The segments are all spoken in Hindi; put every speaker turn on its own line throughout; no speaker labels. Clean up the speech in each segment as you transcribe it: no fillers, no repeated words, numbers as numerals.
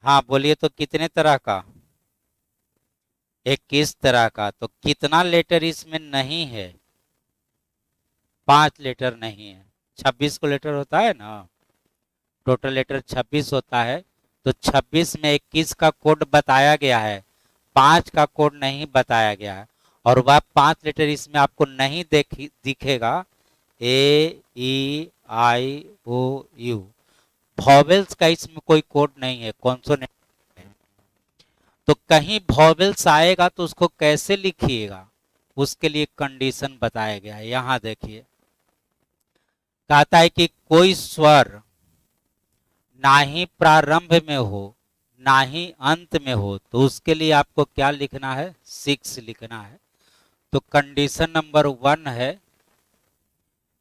हाँ बोलिए, तो कितने तरह का? 21 तरह का। तो कितना लेटर इसमें नहीं है? 5 लेटर नहीं है। 26 को लेटर होता है ना, टोटल लेटर 26 होता है। तो 26 में 21 का कोड बताया गया है, 5 का कोड नहीं बताया गया है। और वह 5 लेटर इसमें आपको नहीं दिखेगा। ए ई आई ओ यू। वॉवेल्स का इसमें कोई कोड नहीं है, कॉन्सोनेंट। तो कहीं वॉवेल्स आएगा तो उसको कैसे लिखिएगा, उसके लिए कंडीशन बताया गया है। यहां देखिए, कहता है कि कोई स्वर ना ही प्रारंभ में हो ना ही अंत में हो, तो उसके लिए आपको क्या लिखना है? 6 लिखना है। तो कंडीशन नंबर 1 है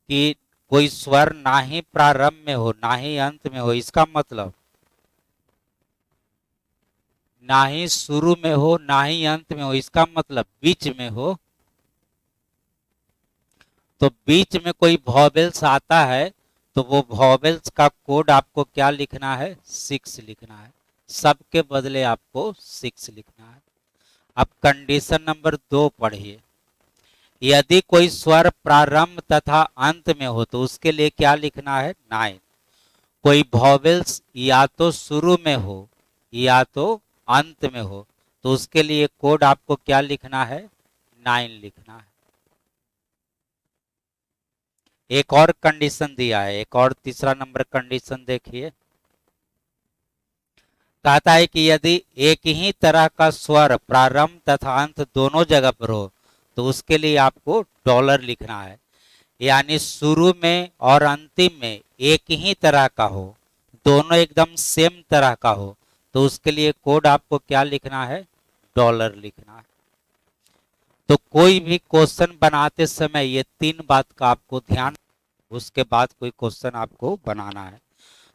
कि कोई स्वर ना ही प्रारंभ में हो ना ही अंत में हो। इसका मतलब ना ही शुरू में हो ना ही अंत में हो, इसका मतलब बीच में हो। तो बीच में कोई वॉवेल्स आता है तो वो वॉवेल्स का कोड आपको क्या लिखना है? 6 लिखना है। सबके बदले आपको 6 लिखना है। अब कंडीशन नंबर 2 पढ़िए। यदि कोई स्वर प्रारंभ तथा अंत में हो तो उसके लिए क्या लिखना है? 9। कोई वॉवेल्स या तो शुरू में हो या तो अंत में हो, तो उसके लिए कोड आपको क्या लिखना है? 9 लिखना है। एक और कंडीशन दिया है, एक और तीसरा नंबर कंडीशन देखिए। कहता है कि यदि एक ही तरह का स्वर प्रारंभ तथा अंत दोनों जगह पर हो तो उसके लिए आपको डॉलर लिखना है। यानी शुरू में और अंतिम में एक ही तरह का हो, दोनों एकदम सेम तरह का हो, तो उसके लिए कोड आपको क्या लिखना है? डॉलर लिखना है। तो कोई भी क्वेश्चन बनाते समय ये 3 बात का आपको ध्यान, उसके बाद कोई क्वेश्चन आपको बनाना है।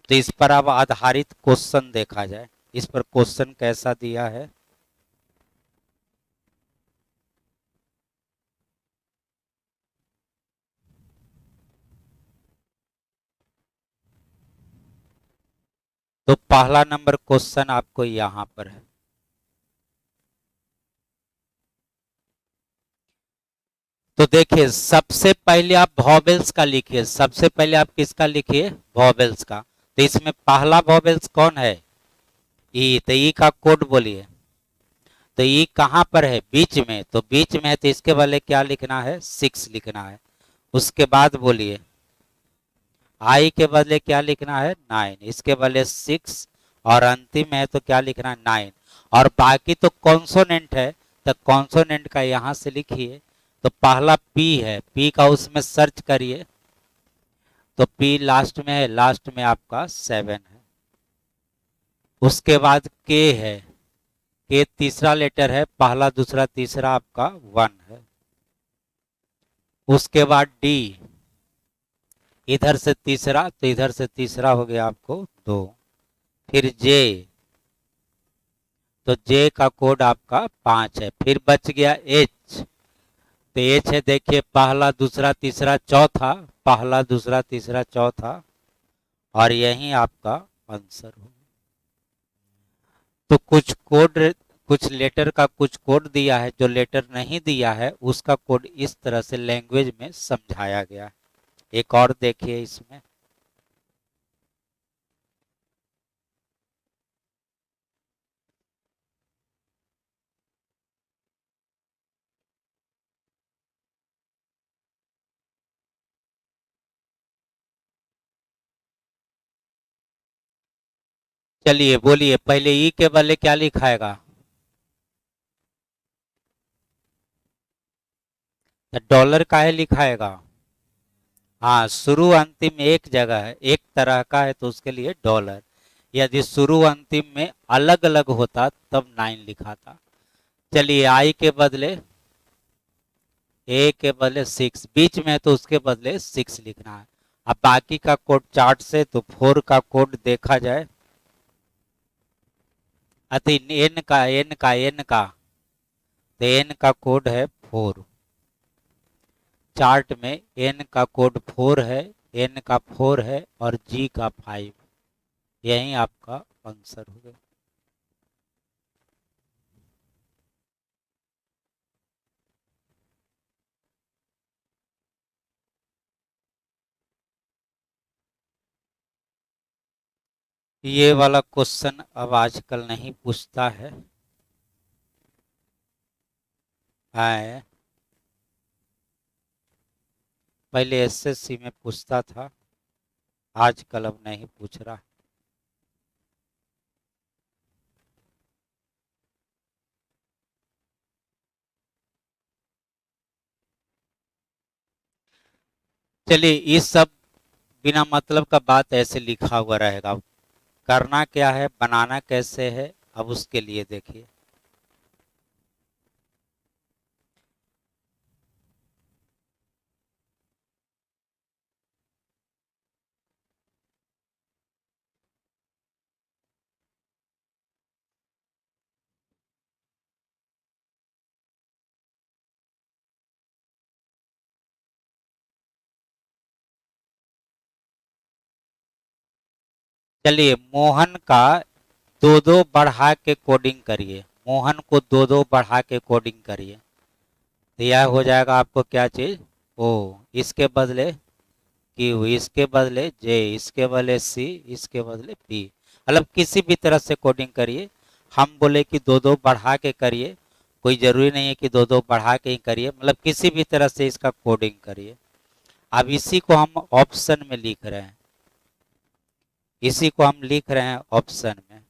तो इस पर अब आधारित क्वेश्चन देखा जाए। इस पर क्वेश्चन कैसा दिया है? तो पहला नंबर क्वेश्चन आपको यहां पर है। तो देखिए, सबसे पहले आप वॉवेल्स का लिखिए। सबसे पहले आप किसका लिखिए? वॉवेल्स का। तो इसमें पहला वॉवेल्स कौन है? ई। तो ई का कोड बोलिए। तो ई कहां पर है? बीच में। तो बीच में है तो इसके बदले क्या लिखना है? 6 लिखना है। उसके बाद बोलिए, आई के बदले क्या लिखना है? 9। इसके बदले 6। और अंतिम में है तो क्या लिखना है? 9। और बाकी तो कॉन्सोनेंट है, तो कॉन्सोनेंट का यहां से लिखिए। तो पहला पी है, पी का उसमें सर्च करिए। तो पी लास्ट में है, लास्ट में आपका 7 है। उसके बाद के है, के तीसरा लेटर है, पहला दूसरा तीसरा आपका 1 है। उसके बाद डी, इधर से तीसरा तो इधर से तीसरा हो गया आपको 2। फिर जे, तो जे का कोड आपका 5 है। फिर बच गया एच। तो एच है, देखिए पहला दूसरा तीसरा चौथा, पहला दूसरा तीसरा चौथा, और यही आपका आंसर हो। तो कुछ कोड, कुछ लेटर का कुछ कोड दिया है, जो लेटर नहीं दिया है उसका कोड इस तरह से लैंग्वेज में समझाया गया है। एक और देखिए इसमें। चलिए बोलिए, पहले ई के बदले क्या लिखाएगा? डॉलर का है लिखाएगा। हाँ, शुरू अंतिम एक जगह है, एक तरह का है तो उसके लिए डॉलर। यदि शुरू अंतिम में अलग अलग होता तब 9 लिखा था। चलिए, आई के बदले, ए के बदले 6, बीच में है तो उसके बदले 6 लिखना है। अब बाकी का कोड चार्ट से, तो 4 का कोड देखा जाए। अति एन का तो एन का कोड है 4। चार्ट में एन का कोड 4 है, एन का 4 है और जी का 5। यही आपका आंसर हो गया। ये वाला क्वेश्चन अब आजकल नहीं पूछता है। है पहले एसएससी में पूछता था, आजकल अब नहीं पूछ रहा। चलिए, इस सब बिना मतलब का बात ऐसे लिखा हुआ रहेगा। करना क्या है, बनाना कैसे है, अब उसके लिए देखिए। चलिए, मोहन का दो दो बढ़ा के कोडिंग करिए। मोहन को दो दो बढ़ा के कोडिंग करिए, तो यह हो जाएगा आपको क्या चीज, ओ। इसके बदले क्यू, इसके बदले जे, इसके बदले सी, इसके बदले पी। मतलब किसी भी तरह से कोडिंग करिए। हम बोले कि दो दो बढ़ा के करिए, कोई जरूरी नहीं है कि दो दो बढ़ा के ही करिए, मतलब किसी भी तरह से इसका कोडिंग करिए। अब इसी को हम ऑप्शन में लिख रहे हैं, इसी को हम लिख रहे हैं ऑप्शन में।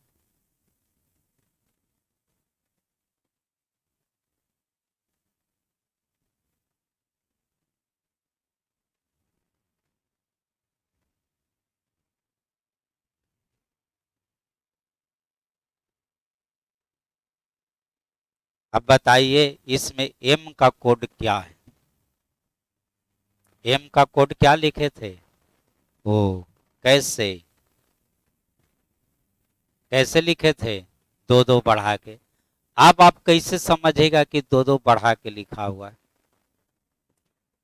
अब बताइए इसमें एम का कोड क्या है। एम का कोड क्या लिखे थे, ओ। कैसे, कैसे लिखे थे, दो दो बढ़ा के। अब आप कैसे समझेगा कि दो दो बढ़ा के लिखा हुआ है।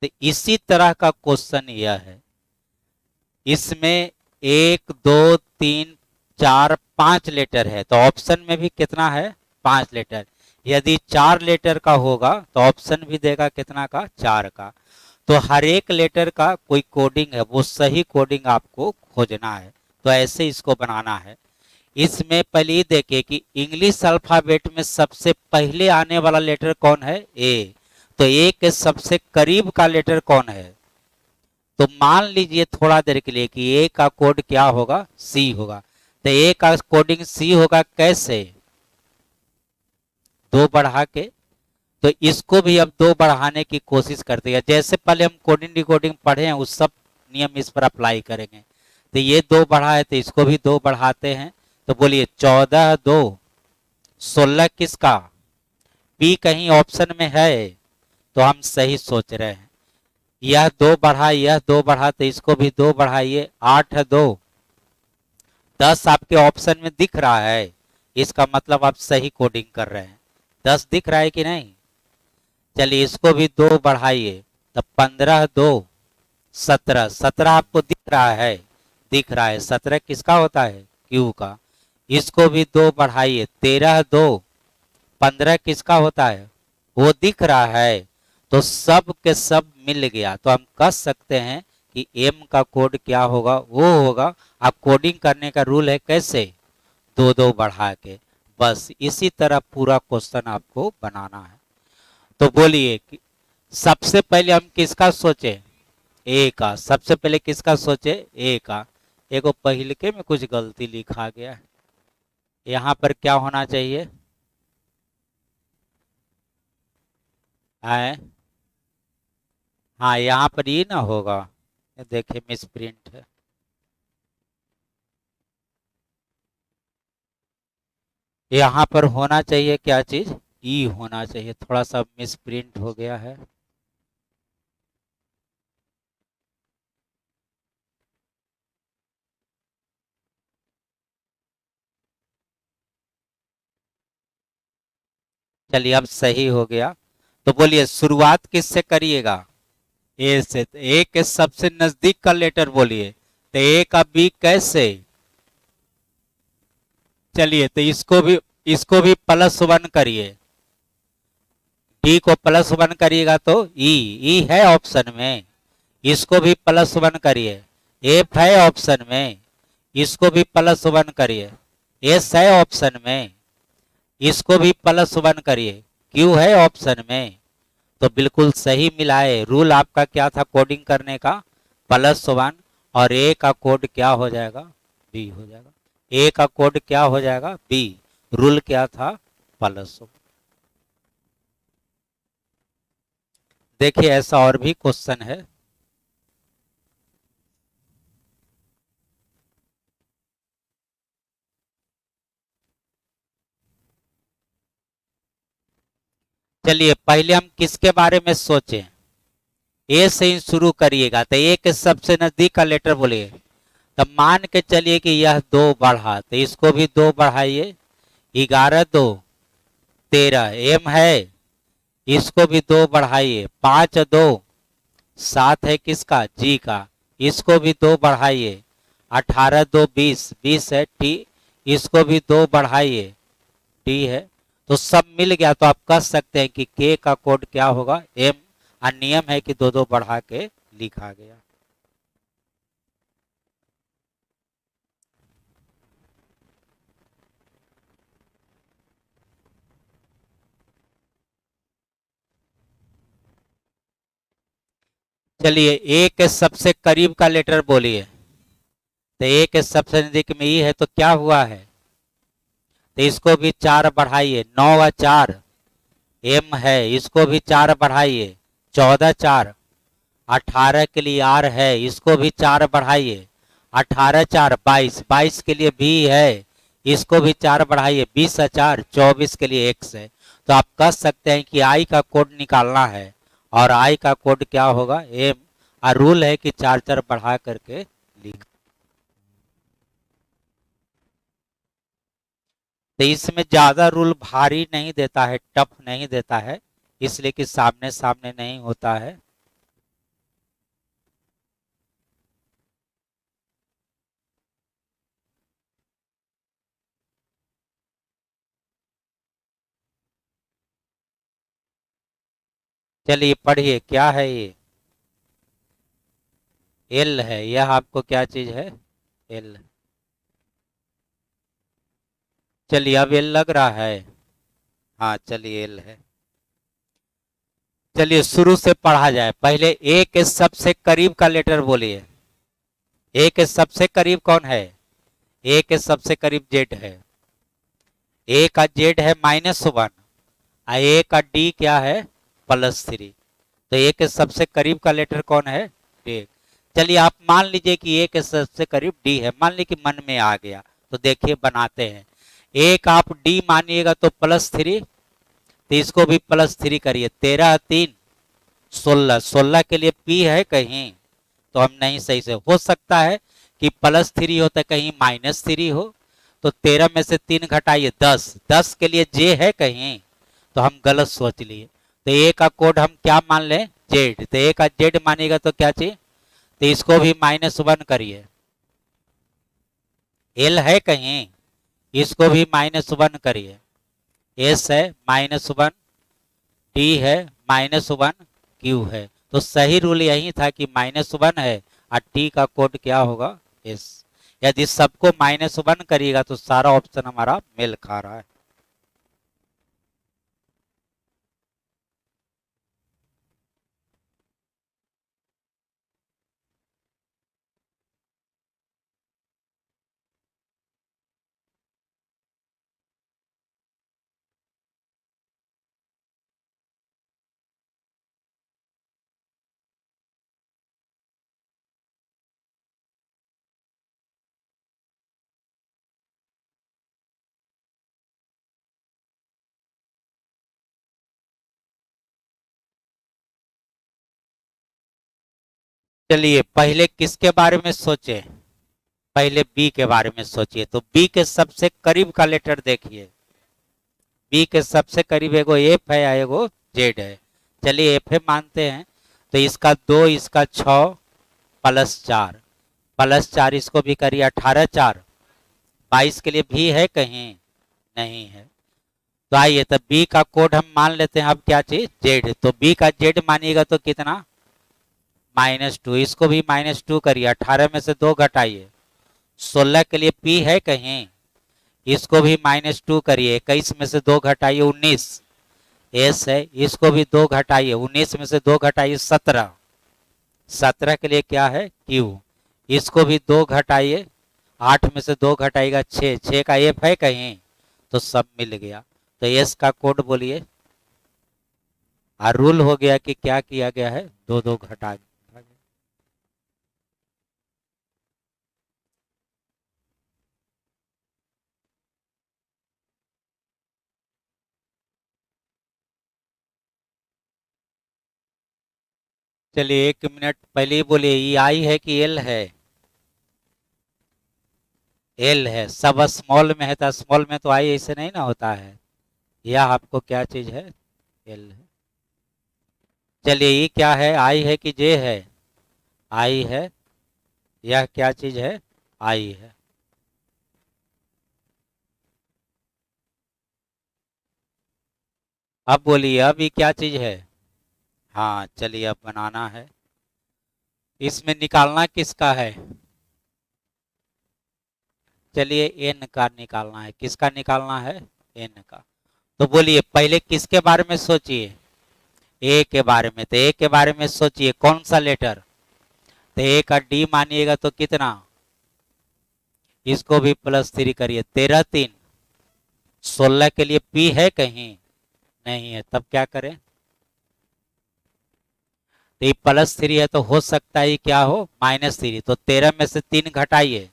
तो इसी तरह का क्वेश्चन यह है। इसमें एक दो तीन चार पांच लेटर है, तो ऑप्शन में भी कितना है, पांच लेटर। यदि चार लेटर का होगा तो ऑप्शन भी देगा कितना का, चार का। तो हर एक लेटर का कोई कोडिंग है, वो सही कोडिंग आपको खोजना है। तो ऐसे इसको बनाना है। इसमें पहले ये देखिए कि इंग्लिश अल्फाबेट में सबसे पहले आने वाला लेटर कौन है, ए। तो ए के सबसे करीब का लेटर कौन है। तो मान लीजिए थोड़ा देर के लिए कि ए का कोड क्या होगा, सी होगा। तो ए का कोडिंग सी होगा, कैसे, दो बढ़ा के। तो इसको भी अब दो बढ़ाने की कोशिश करते हैं। जैसे पहले हम कोडिंग डिकोडिंग पढ़े हैं, उस सब नियम इस पर अप्लाई करेंगे। तो ये दो बढ़ा है, तो इसको भी दो बढ़ाते हैं। तो बोलिए 14 दो 16 किसका, पी कहीं ऑप्शन में है, तो हम सही सोच रहे हैं। यह दो बढ़ा, यह दो बढ़ा, तो इसको भी दो बढ़ाइए। 8 दो 10 आपके ऑप्शन में दिख रहा है, इसका मतलब आप सही कोडिंग कर रहे हैं। 10 दिख रहा है कि नहीं। चलिए इसको भी दो बढ़ाइए, तो 15 दो 17, 17 आपको दिख रहा है, दिख रहा है। 17 किसका होता है, क्यू का। इसको भी दो बढ़ाइए, 13 दो 15 किसका होता है, वो दिख रहा है। तो सब के सब मिल गया, तो हम कह सकते हैं कि एम का कोड क्या होगा, वो होगा। आप कोडिंग करने का रूल है कैसे, दो दो बढ़ा के। बस इसी तरह पूरा क्वेश्चन आपको बनाना है। तो बोलिए कि सबसे पहले हम किसका सोचे, ए का। सबसे पहले किसका सोचे, ए का। एगो पहिलके में कुछ गलती लिखा गया है, यहाँ पर क्या होना चाहिए, आए। हाँ, यहाँ पर ये ना होगा, ये देखिए मिस प्रिंट है। यहाँ पर होना चाहिए क्या चीज, ई होना चाहिए, थोड़ा सा मिस प्रिंट हो गया है। चलिए अब सही हो गया। तो बोलिए शुरुआत किससे करिएगा, ए से। तो ए के सबसे नजदीक का लेटर बोलिए, तो ए का बी कैसे। चलिए तो इसको भी +1 करिए। डी को +1 करिएगा तो ई, ई है ऑप्शन में, इसको भी +1 करिए। एफ है ऑप्शन में, इसको भी +1 करिए, एस है ऑप्शन में, इसको भी +1 करिए, क्यू है ऑप्शन में, तो बिल्कुल सही मिला है। रूल आपका क्या था कोडिंग करने का? +1, और ए का कोड क्या हो जाएगा? बी हो जाएगा। ए का कोड क्या हो जाएगा? बी। रूल क्या था? +1। देखिए ऐसा और भी क्वेश्चन है। चलिए पहले हम किसके बारे में सोचें? ए से ही शुरू करिएगा, तो ए के सबसे नजदीक का लेटर बोलिए। तो मान के चलिए कि यह 2 बढ़ा, तो इसको भी 2 बढ़ाइए, 11 2 13 एम है, इसको भी 2 बढ़ाइए, 5 2 7 है किसका? जी का, इसको भी 2 बढ़ाइए, 18 2 20 20 है टी, इसको भी 2 बढ़ाइए, टी है। तो सब मिल गया, तो आप कह सकते हैं कि के का कोड क्या होगा? एम। और नियम है कि 2 2 बढ़ा के लिखा गया। चलिए ए के सबसे करीब का लेटर बोलिए। तो ए के सबसे नजदीक में ई है, तो क्या हुआ है? तो इसको भी 4 बढ़ाइए, 9 व 4 एम है, इसको भी 4 बढ़ाइए, 14 4 18 के लिए आर है, इसको भी 4 बढ़ाइए, 18 4 22 22 के लिए भी है, इसको भी 4 बढ़ाइए, 20 4 24 के लिए एक्स है। तो आप कह सकते हैं कि आई का कोड निकालना है, और आई का कोड क्या होगा? एम। और रूल है कि 4 4 बढ़ा करके लिख। तो इसमें ज्यादा रूल भारी नहीं देता है, टफ नहीं देता है, इसलिए कि सामने सामने नहीं होता है। चलिए पढ़िए, क्या है ये? एल है, यह आपको क्या चीज है? एल। चलिए अब एल लग रहा है। हाँ चलिए एल है। चलिए शुरू से पढ़ा जाए। पहले ए के सबसे करीब का लेटर बोलिए। ए के सबसे करीब कौन है? ए के सबसे करीब जेड है। ए का जेड है -1, और ए का डी क्या है? +3। तो ए के सबसे करीब का लेटर कौन है? डी। चलिए आप मान लीजिए कि ए के सबसे करीब डी है, मान लीजिए कि मन में आ गया, तो देखिए बनाते हैं। एक आप डी मानिएगा तो +3, तो इसको भी +3 करिए, 13 3 16, 16 के लिए पी है कहीं, तो हम नहीं, सही से हो सकता है कि +3 हो तो कहीं -3 हो, तो 13 में से 3 घटाइए, 10, 10 के लिए जे है कहीं, तो हम गलत सोच लिए। तो ए का कोड हम क्या मान लें? जेड। तो ए का जेड मानिएगा तो क्या चाहिए? तो इसको भी -1 करिए, एल है कहीं, इसको भी -1 करिए, एस है -1, टी है -1, क्यू है। तो सही रूल यही था कि -1 है, और टी का कोड क्या होगा? एस। यदि सबको -1 करिएगा तो सारा ऑप्शन हमारा मेल खा रहा है। चलिए पहले किसके बारे में सोचे? पहले बी के बारे में सोचिए। तो बी के सबसे करीब का लेटर देखिए। बी के सबसे करीब एगो एफ है या एगो जेड है। चलिए एफ है मानते हैं, तो इसका 2, इसका 6 +4, +4 इसको भी करिए, 18 4 22 के लिए भी है कहीं, नहीं है। तो आइए, तो बी का कोड हम मान लेते हैं अब क्या चीज? जेड। तो बी का जेड मानिएगा तो कितना? -2, इसको भी -2 करिए, 18 में से 2 घटाइए, 16 के लिए P है कहीं, इसको भी -2 करिए, 21 में से 2 घटाइए 19, S है, इसको भी 2 घटाइए, 19 में से 2 घटाइए 17, 17 के लिए क्या है Q, इसको भी 2 घटाइए, 8 में से 2 घटाइएगा 6, 6 का F है कहीं, तो सब मिल गया। तो S का कोड बोलिए। और रूल हो गया कि क्या किया गया है, 2 2 घटा। चलिए 1 मिनट पहले ही बोलिए, ये आई है कि एल है? एल है, सब स्मॉल में है तो स्मॉल में तो आई ऐसे नहीं ना होता है, यह आपको क्या चीज है, एल है। चलिए ये क्या है, आई है कि जे है? आई है, यह क्या चीज है, आई है। अब बोलिए अब ये क्या चीज है? हाँ चलिए अब बनाना है, इसमें निकालना किसका है? चलिए एन का निकालना है, किसका निकालना है, एन का। तो बोलिए पहले किसके बारे में सोचिए, ए के बारे में। तो ए के बारे में सोचिए कौन सा लेटर, तो ए का डी मानिएगा तो कितना, इसको भी +3 करिए, 13 3, 16 के लिए पी है कहीं, नहीं है, तब क्या करें, तो ये +3 है तो हो सकता है क्या हो, -3, तो 13 में से 3 घटाइए,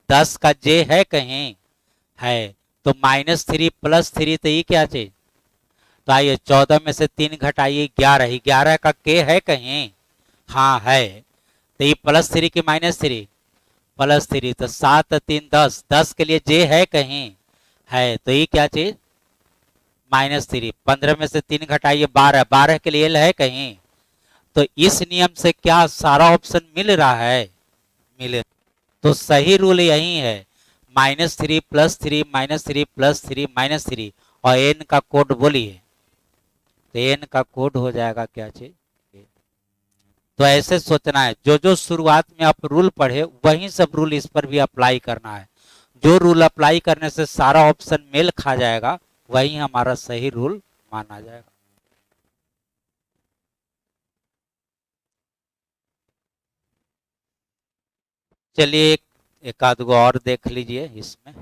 10 का जे है कहीं, है, तो -3 +3 तो ये क्या चीज, तो आइए 14 में से 3 घटाइए 11, 11 का के है कहीं, हाँ है, तो ये +3 की -3, +3, तो 7 3 10, 10 के लिए जे है कहीं, है, तो ये क्या चीज, -3, 15 में से 3 घटाइए 12, 12 के लिए एल है कहीं, तो इस नियम से क्या सारा ऑप्शन मिल रहा है, मिले, तो सही रूल यही है, -3 +3 -3 +3 -3, और एन का कोड बोलिए, तो एन का कोड हो जाएगा क्या चीज। तो ऐसे सोचना है, जो जो शुरुआत में आप रूल पढ़े वही सब रूल इस पर भी अप्लाई करना है, जो रूल अप्लाई करने से सारा ऑप्शन मेल खा जाएगा वही हमारा सही रूल माना जाएगा। चलिए एक आध गो और देख लीजिए इसमें।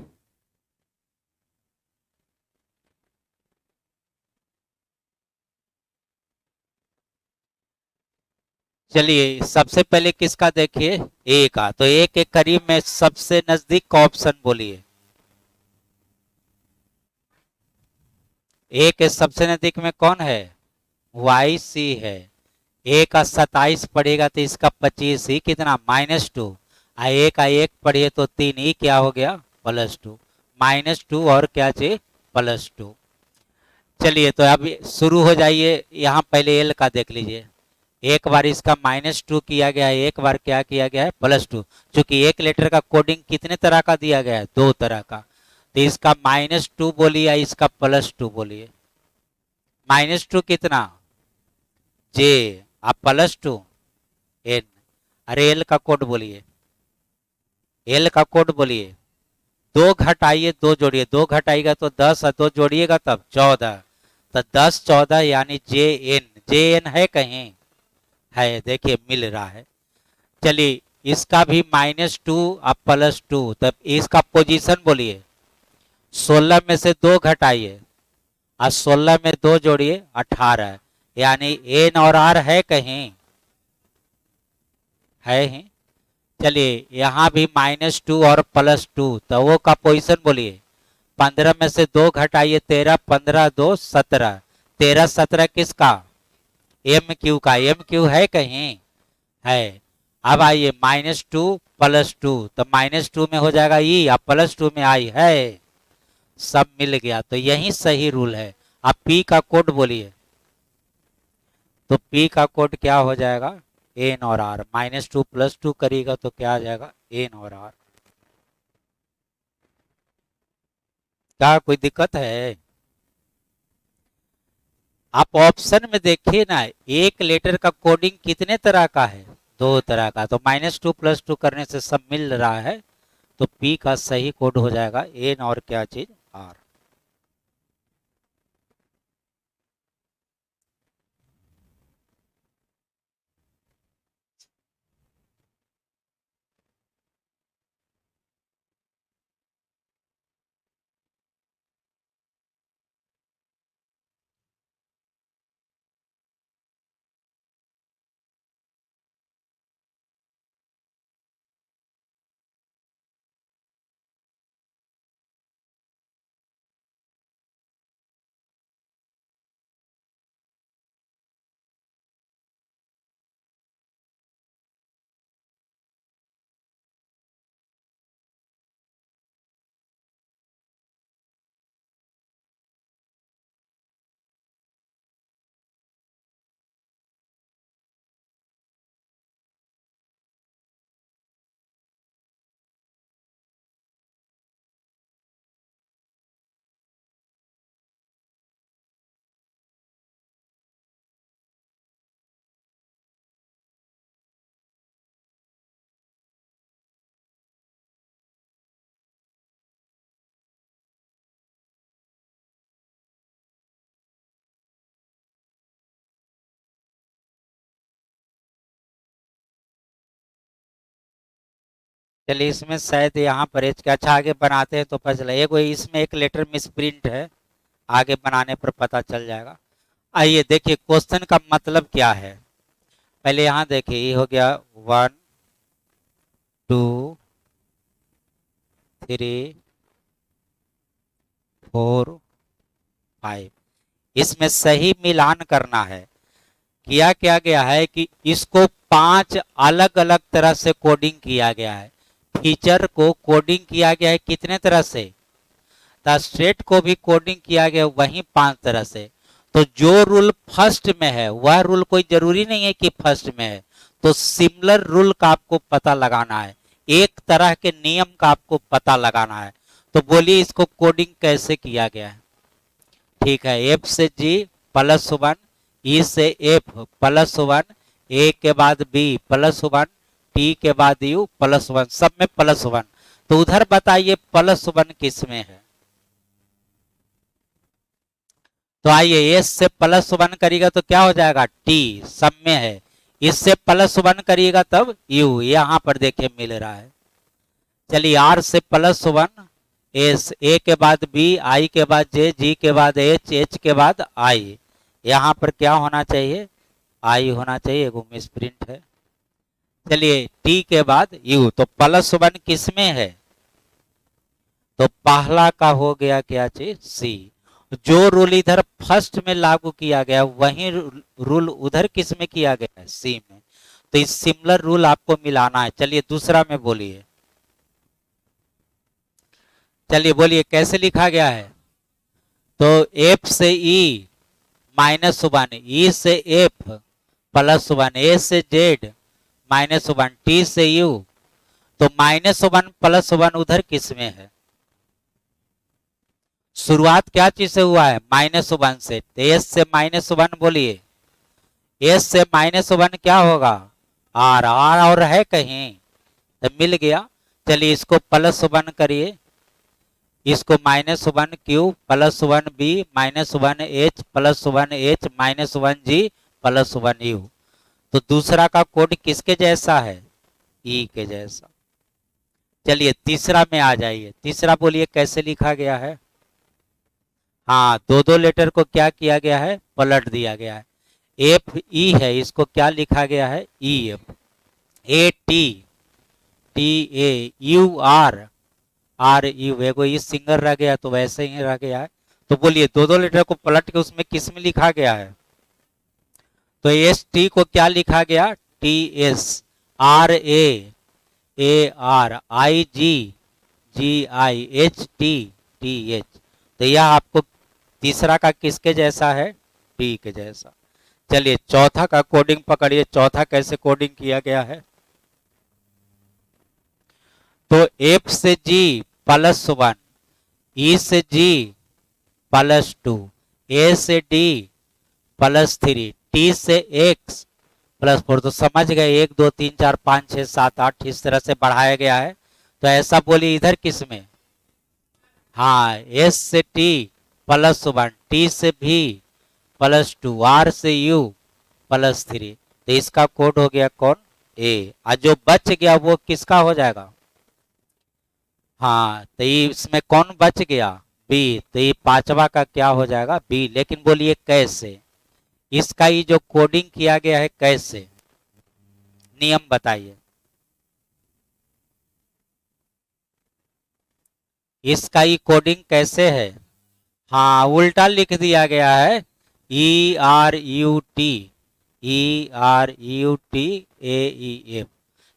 चलिए सबसे पहले किसका देखिए, ए का, तो ए के करीब में सबसे नजदीक का ऑप्शन बोलिए, ए के सबसे नजदीक में कौन है, वाई सी है, ए का 27 पढ़ेगा तो इसका 25 ही कितना, -2, ए का 1 पढ़िए तो 3 ही क्या हो गया, +2, -2 और क्या चाहिए, +2। चलिए तो अब शुरू हो जाइए, यहाँ पहले एल का देख लीजिए, एक बार इसका -2 किया गया है, एक बार क्या किया गया है, +2, क्योंकि एक लेटर का कोडिंग कितने तरह का दिया गया है, 2 तरह का, तो इसका -2 बोलिए या इसका +2 बोलिए, -2 कितना, जे, आप +2 एन, अरे एल का कोड बोलिए, एल का कोड बोलिए, 2 घटाइए 2 जोड़िए, 2 घटाइएगा तो 10 और 2 जोड़िएगा तब 14, तो 10 14 यानी जे एन है कहीं, है, देखिए मिल रहा है। चलिए इसका भी -2 अब +2, तब इसका पोजीशन बोलिए, 16 में से 2 घटाइए और 16 में 2 जोड़िए 18, यानी एन और आर है कहीं, है ही। चलिए यहाँ भी -2 और +2, तो वो का पोजीशन बोलिए, 15 में से 2 घटाइए 13, 15 2 17, 13 17 किसका, एम क्यू का, एम क्यू है कहीं, है। अब आइए -2 +2, तो -2 में हो जाएगा ई और +2 में आई है, सब मिल गया, तो यही सही रूल है। अब पी का कोड बोलिए, तो पी का कोड क्या हो जाएगा, एन और आर, -2 +2 करिएगा तो क्या आ जाएगा, एन और आर। क्या कोई दिक्कत है? आप ऑप्शन में देखिए ना, एक लेटर का कोडिंग कितने तरह का है, 2 तरह का, तो -2 +2 करने से सब मिल रहा है, तो पी का सही कोड हो जाएगा एन और क्या चीज आर। चलिए इसमें शायद यहाँ पर एच के अच्छा आगे बनाते हैं तो पता चला एक इसमें एक लेटर मिस प्रिंट है, आगे बनाने पर पता चल जाएगा। आइए देखिए क्वेश्चन का मतलब क्या है। पहले यहाँ देखिए ये हो गया 1 2 3 4 5, इसमें सही मिलान करना है। किया क्या गया है कि इसको 5 अलग अलग तरह से कोडिंग किया गया है। फीचर को कोडिंग किया गया है कितने तरह से, द स्टेट को भी कोडिंग किया गया वहीं 5 तरह से। तो जो रूल फर्स्ट में है वह रूल कोई जरूरी नहीं है कि फर्स्ट में है, तो सिमिलर रूल का आपको पता लगाना है, एक तरह के नियम का आपको पता लगाना है। तो बोलिए इसको कोडिंग कैसे किया गया है। ठीक है, एफ से जी +1, ई से एफ +1, ए के बाद बी +1, टी के बाद यू +1, सब में +1। तो उधर बताइए +1 किस में है। तो आइए एस से +1 करिएगा तो क्या हो जाएगा टी, सब में है। इससे +1 करिएगा तब यू, यहां पर देखिए मिल रहा है। चलिए आर से +1, एस, ए के बाद बी, आई के बाद जे, जी के बाद एच, एच के बाद आई, यहाँ पर क्या होना चाहिए आई होना चाहिए, एगो मिस प्रिंट है। चलिए टी के बाद यू, तो +1 किस में है, तो पहला का हो गया क्या चीज सी। जो रूल इधर फर्स्ट में लागू किया गया वही रूल उधर किस में किया गया है सी में। तो इस सिमिलर रूल आपको मिलाना है। चलिए दूसरा में बोलिए, चलिए बोलिए कैसे लिखा गया है। तो एफ से ई -1, ई से एफ +1, ए से जेड -1, टी से यू, तो -1 +1 उधर किस में है। शुरुआत क्या चीज से हुआ है -1 से, तो एस से -1 बोलिए, एस से -1 क्या होगा आर, आर और है कहीं तो मिल गया। चलिए इसको +1 करिए, इसको -1 Q +1 B -1 H +1 H -1 G +1 U. तो दूसरा का कोड किसके जैसा है ई के जैसा। चलिए तीसरा में आ जाइए, तीसरा बोलिए कैसे लिखा गया है। हाँ, दो दो लेटर को क्या किया गया है पलट दिया गया है। एफ ई है, इसको क्या लिखा गया है E F, A T T A U R R U, एगो ई सिंगल रह गया तो वैसे ही रह गया है। तो बोलिए दो दो लेटर को पलट के उसमें किस में लिखा गया है, तो एस टी को क्या लिखा गया T S, R A R, I G G I, H T T H. तो यह आपको तीसरा का किसके जैसा है टी के जैसा। चलिए चौथा का कोडिंग पकड़िए, चौथा कैसे कोडिंग किया गया है। तो एफ से जी +1, ई से जी +2, ए से डी +3, टी से एक्स +4। तो समझ गए 1 2 3 4 5 6 7 8 इस तरह से बढ़ाया गया है। तो ऐसा बोलिए इधर किस में, हाँ एस से टी प्लस वन, टी से भी प्लस टू, आर से यू प्लस थ्री। तो इसका कोड हो गया कौन, ए। और जो बच गया वो किसका हो जाएगा, हाँ तो ये इसमें कौन बच गया, बी। तो ये पांचवा का क्या हो जाएगा, बी। लेकिन बोलिए कैसे, इसका ये जो कोडिंग किया गया है कैसे, नियम बताइए। इसका ये कोडिंग कैसे है, हाँ उल्टा लिख दिया गया है, E R U T, E R U T A E F.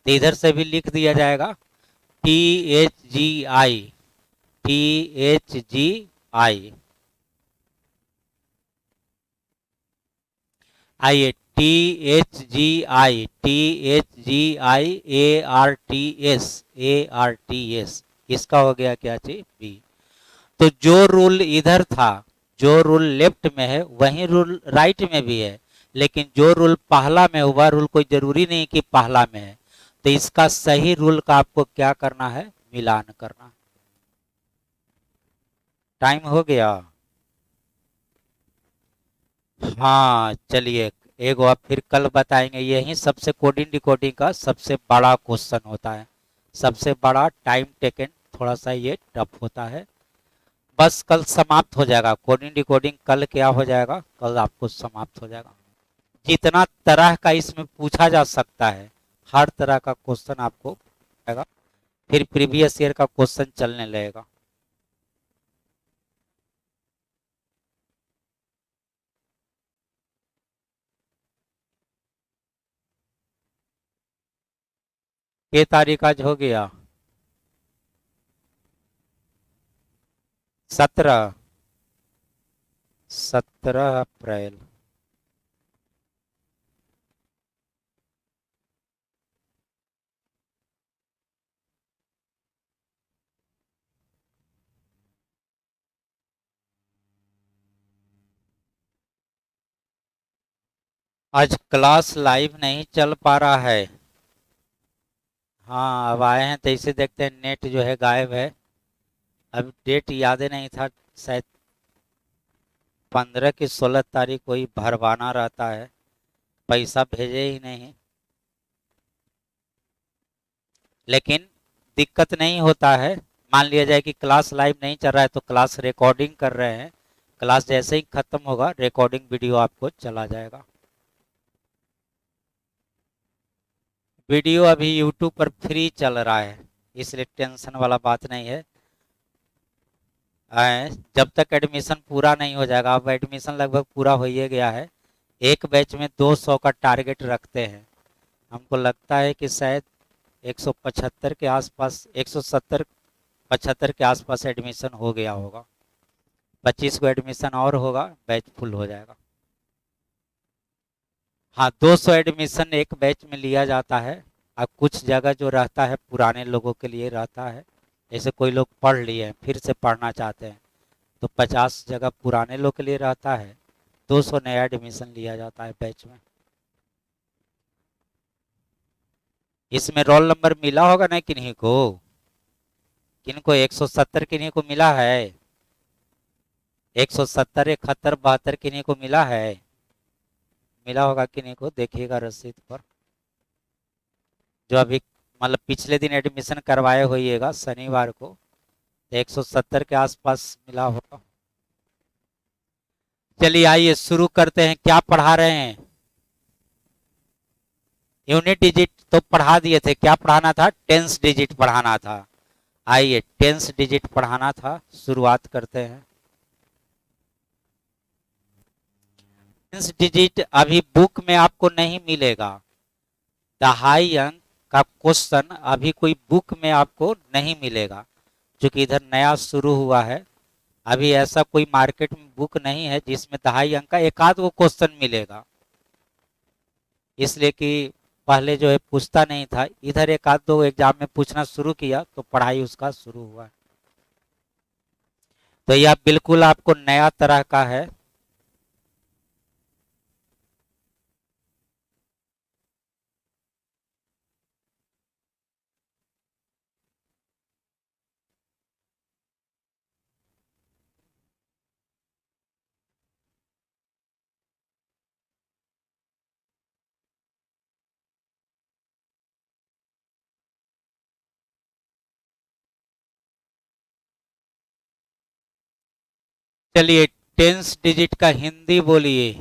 तो इधर से भी लिख दिया जाएगा टी एच जी आई, टी एच जी आई। आइए T H G I, T H G I A R T S, A R T S. इसका हो गया क्या चीज, बी। तो जो रूल इधर था, जो रूल लेफ्ट में है वही रूल राइट में भी है, लेकिन जो रूल पहला में हुआ रूल कोई जरूरी नहीं कि पहला में है। तो इसका सही रूल का आपको क्या करना है, मिलान करना। टाइम हो गया, हाँ चलिए एक बार फिर कल बताएंगे। यही सबसे कोडिंग डिकोडिंग का सबसे बड़ा क्वेश्चन होता है, सबसे बड़ा टाइम टेकन, थोड़ा सा ये टफ होता है। बस कल समाप्त हो जाएगा कोडिंग डिकोडिंग, कल क्या हो जाएगा, कल आपको समाप्त हो जाएगा। जितना तरह का इसमें पूछा जा सकता है हर तरह का क्वेश्चन आपको आएगा, फिर प्रीवियस ईयर का क्वेश्चन चलने लगेगा। ये तारीख आज हो गया, 17, 17 अप्रैल। आज क्लास लाइव नहीं चल पा रहा है, हाँ अब आए हैं तो इसे देखते हैं, नेट जो है गायब है। अब डेट याद ही नहीं था, शायद 15 की 16 तारीख कोई भरवाना रहता है, पैसा भेजे ही नहीं। लेकिन दिक्कत नहीं होता है, मान लिया जाए कि क्लास लाइव नहीं चल रहा है तो क्लास रिकॉर्डिंग कर रहे हैं, क्लास जैसे ही खत्म होगा रिकॉर्डिंग वीडियो आपको चला जाएगा। वीडियो अभी यूट्यूब पर फ्री चल रहा है, इसलिए टेंशन वाला बात नहीं है। जब तक एडमिशन पूरा नहीं हो जाएगा, अब एडमिशन लगभग पूरा हो ही गया है, एक बैच में 200 का टारगेट रखते हैं। हमको लगता है कि शायद 175 के आसपास, 170 75 के आसपास एडमिशन हो गया होगा, 25 को एडमिशन और होगा, बैच फुल हो जाएगा। हाँ 200 एडमिशन एक बैच में लिया जाता है। अब कुछ जगह जो रहता है पुराने लोगों के लिए रहता है, जैसे कोई लोग पढ़ लिए हैं फिर से पढ़ना चाहते हैं, तो 50 जगह पुराने लोग के लिए रहता है, 200 नया एडमिशन लिया जाता है बैच में। इसमें रोल नंबर मिला होगा ना किन्हीं को, किनको 170 किन्हीं को मिला है, 170 71 72 किन्हीं को मिला है, मिला होगा किन्हीं को, देखिएगा रसीद पर, जो अभी मतलब पिछले दिन एडमिशन करवाए होइएगा शनिवार को, 170 के आसपास मिला होगा। चलिए आइए शुरू करते हैं, क्या पढ़ा रहे हैं, यूनिट डिजिट तो पढ़ा दिए थे, क्या पढ़ाना था, टेंस डिजिट पढ़ाना था। आइए टेंस डिजिट पढ़ाना था, शुरुआत करते हैं। टेंस डिजिट अभी बुक में आपको नहीं मिलेगा, दहाई अंक का क्वेश्चन अभी कोई बुक में आपको नहीं मिलेगा, क्योंकि इधर नया शुरू हुआ है। अभी ऐसा कोई मार्केट में बुक नहीं है जिसमें दहाई अंक का एक आध वो क्वेश्चन मिलेगा, इसलिए कि पहले जो है पूछता नहीं था, इधर एक आध दो एग्जाम में पूछना शुरू किया तो पढ़ाई उसका शुरू हुआ। तो यह बिल्कुल आपको नया तरह का है। चलिए, टेंस डिजिट का हिंदी बोलिए।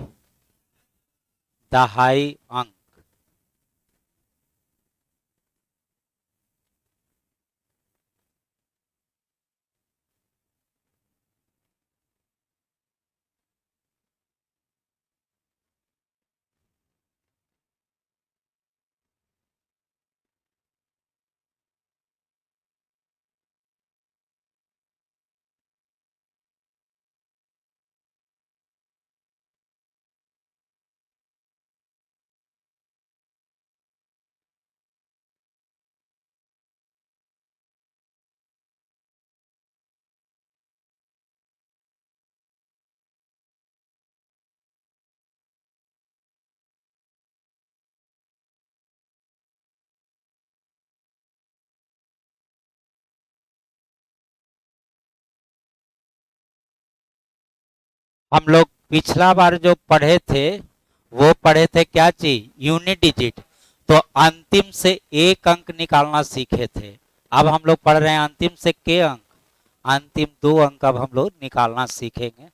दहाई अंक। हम लोग पिछला बार जो पढ़े थे वो पढ़े थे क्या चीज, यूनिट डिजिट। तो अंतिम से एक अंक निकालना सीखे थे। अब हम लोग पढ़ रहे हैं अंतिम से के अंक, अंतिम दो अंक अब हम लोग निकालना सीखेंगे।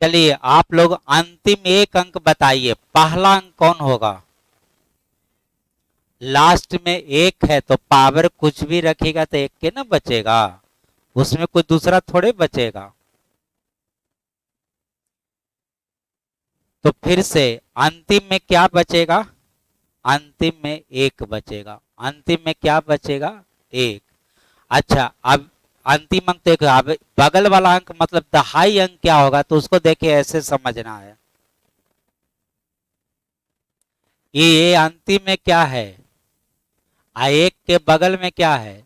चलिए, आप लोग अंतिम एक अंक बताइए, पहला अंक कौन होगा। लास्ट में एक है तो पावर कुछ भी रखेगा तो एक के ना बचेगा, उसमें कुछ दूसरा थोड़े बचेगा। तो फिर से अंतिम में क्या बचेगा, अंतिम में एक बचेगा। अंतिम में क्या बचेगा, एक। अच्छा, अब अंतिम अंक तो एक, अब बगल वाला अंक मतलब दहाई अंक क्या होगा, तो उसको देखिए ऐसे समझना है। ये अंतिम में क्या है, एक के बगल में क्या है,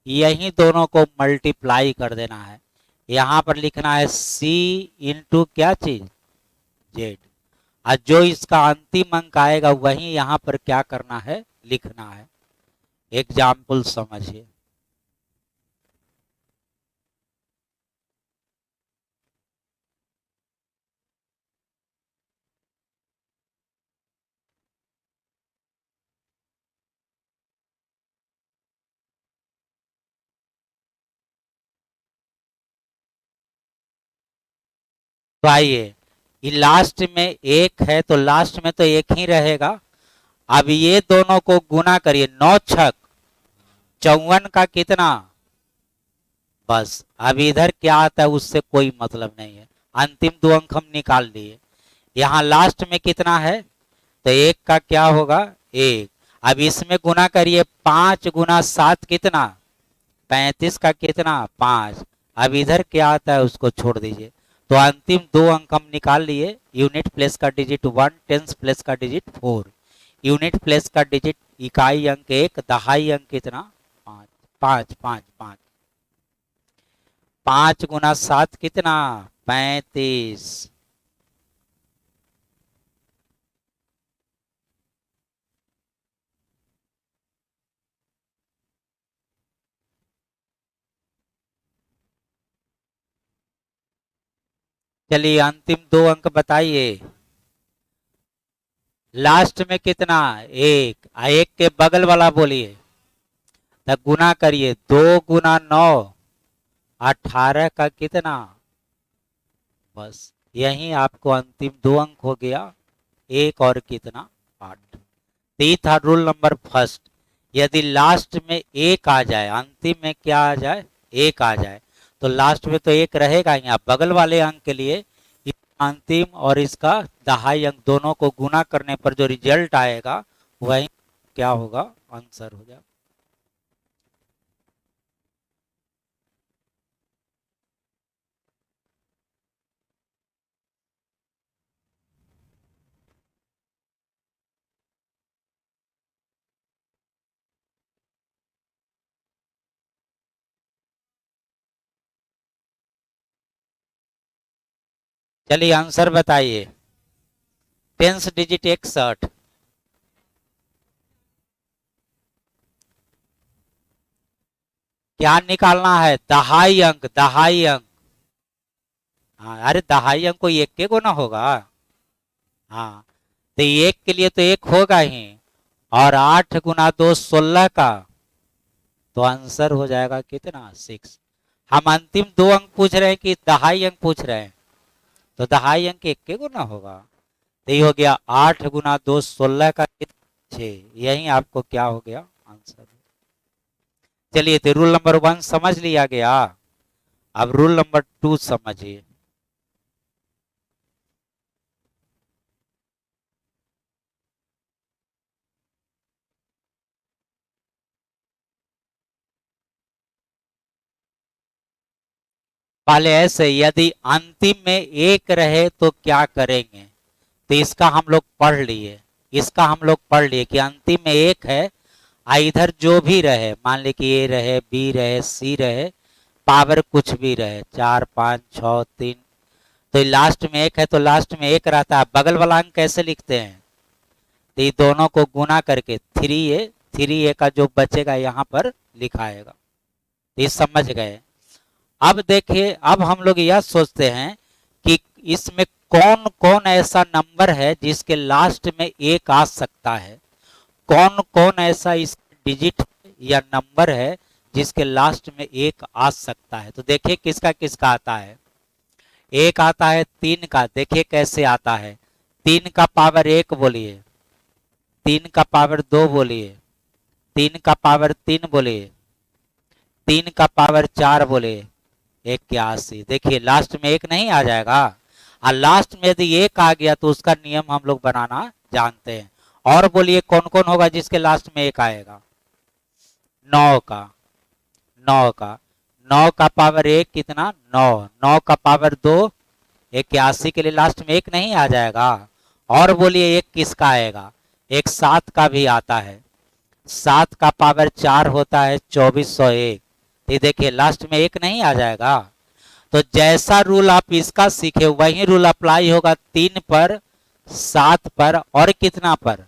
यही दोनों को मल्टीप्लाई कर देना है। यहां पर लिखना है सी इंटू क्या चीज, जेड। और जो इसका अंतिम अंक आएगा वही यहां पर क्या करना है, लिखना है। एग्जाम्पल समझिए। तो आइए, ये लास्ट में एक है तो लास्ट में तो एक ही रहेगा। अब ये दोनों को गुना करिए, 9 छक 54 का कितना, बस। अब इधर क्या आता है उससे कोई मतलब नहीं है, अंतिम दो अंक हम निकाल लिए। यहाँ लास्ट में कितना है, तो एक का क्या होगा, एक। अब इसमें गुना करिए, 5 गुना 7 कितना, 35 का कितना, 5। अब इधर क्या आता है उसको छोड़ दीजिए। तो अंतिम दो अंक हम निकाल लिए, यूनिट प्लेस का डिजिट 1, टेंस प्लेस का डिजिट 4। यूनिट प्लेस का डिजिट इकाई अंक 1, दहाई अंक कितना, 5। 5 5 5, 5 गुना 7 कितना, 35। चलिए, अंतिम दो अंक बताइए। लास्ट में कितना, एक। एक के बगल वाला बोलिए, तो गुना करिए, 2 गुना 9 18 का कितना, बस। यही आपको अंतिम दो अंक हो गया, एक और कितना, 8। तो ये था रूल नंबर फर्स्ट। यदि लास्ट में एक आ जाए, अंतिम में क्या आ जाए, एक आ जाए, तो लास्ट में तो एक रहेगा ही। आप बगल वाले अंक के लिए अंतिम और इसका दहाई अंक दोनों को गुना करने पर जो रिजल्ट आएगा वही क्या होगा, आंसर हो जाएगा। चलिए आंसर बताइए। 10 डिजिट 61। क्या निकालना है? दहाई अंक, दहाई अंक। हाँ, अरे दहाई अंक कोई एक के गुना होगा? हाँ, तो एक के लिए तो एक होगा ही। और 8 गुना 2 16 का। तो आंसर हो जाएगा कितना? 6। हम अंतिम 2 अंक पूछ रहे हैं कि दहाई अंक पूछ रहे हैं? तो दहाई अंक एक के गुना होगा। तो ये हो गया 8 गुना 2 16 का कितना? 6। यही आपको क्या हो गया? आंसर। चलिए, तो रूल नंबर 1 समझ लिया गया। अब रूल नंबर 2 समझिए। पहले ऐसे, यदि अंतिम में एक रहे तो क्या करेंगे? तो इसका हम लोग पढ़ लिए। इसका हम लोग पढ़ लिए कि अंतिम में एक है। इधर जो भी रहे, मान ली कि ए रहे, बी रहे, सी रहे, पावर कुछ भी रहे, 4 5 6 3। तो लास्ट में एक है तो लास्ट में एक रहता है। बगल वाला अंक कैसे लिखते हैं? तो ये दोनों को गुना करके 3a, 3a का जो बचेगा यहाँ पर लिखाएगा। ये समझ गए? अब देखिए, अब हम लोग यह सोचते हैं कि इसमें कौन कौन ऐसा नंबर है जिसके लास्ट में एक आ सकता है। कौन कौन ऐसा इस डिजिट या नंबर है जिसके लास्ट में एक आ सकता है। तो देखिए किसका किसका आता है। एक आता है 3 का। देखिए कैसे आता है। 3 का पावर 1 बोलिए, 3 का पावर 2 बोलिए, 3 का पावर 3 बोलिए, 3 का पावर 4 बोलिए, 81। देखिए लास्ट में एक नहीं आ जाएगा। और लास्ट में यदि एक आ गया तो उसका नियम हम लोग बनाना जानते हैं। और बोलिए कौन कौन होगा जिसके लास्ट में एक आएगा? 9 का, 9 का, 9 का पावर 1 कितना? 9, 9 का पावर 2 81 के लिए लास्ट में एक नहीं आ जाएगा? और बोलिए एक किसका आएगा? एक 7 का भी आता है। 7 का पावर 4 होता है 2401। ये देखिए लास्ट में एक नहीं आ जाएगा? तो जैसा रूल आप इसका सीखे वही रूल अप्लाई होगा 3 पर, 7 पर और कितना पर?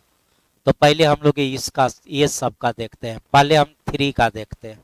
तो पहले हम लोग इसका ये सब का देखते हैं। पहले हम 3 का देखते हैं।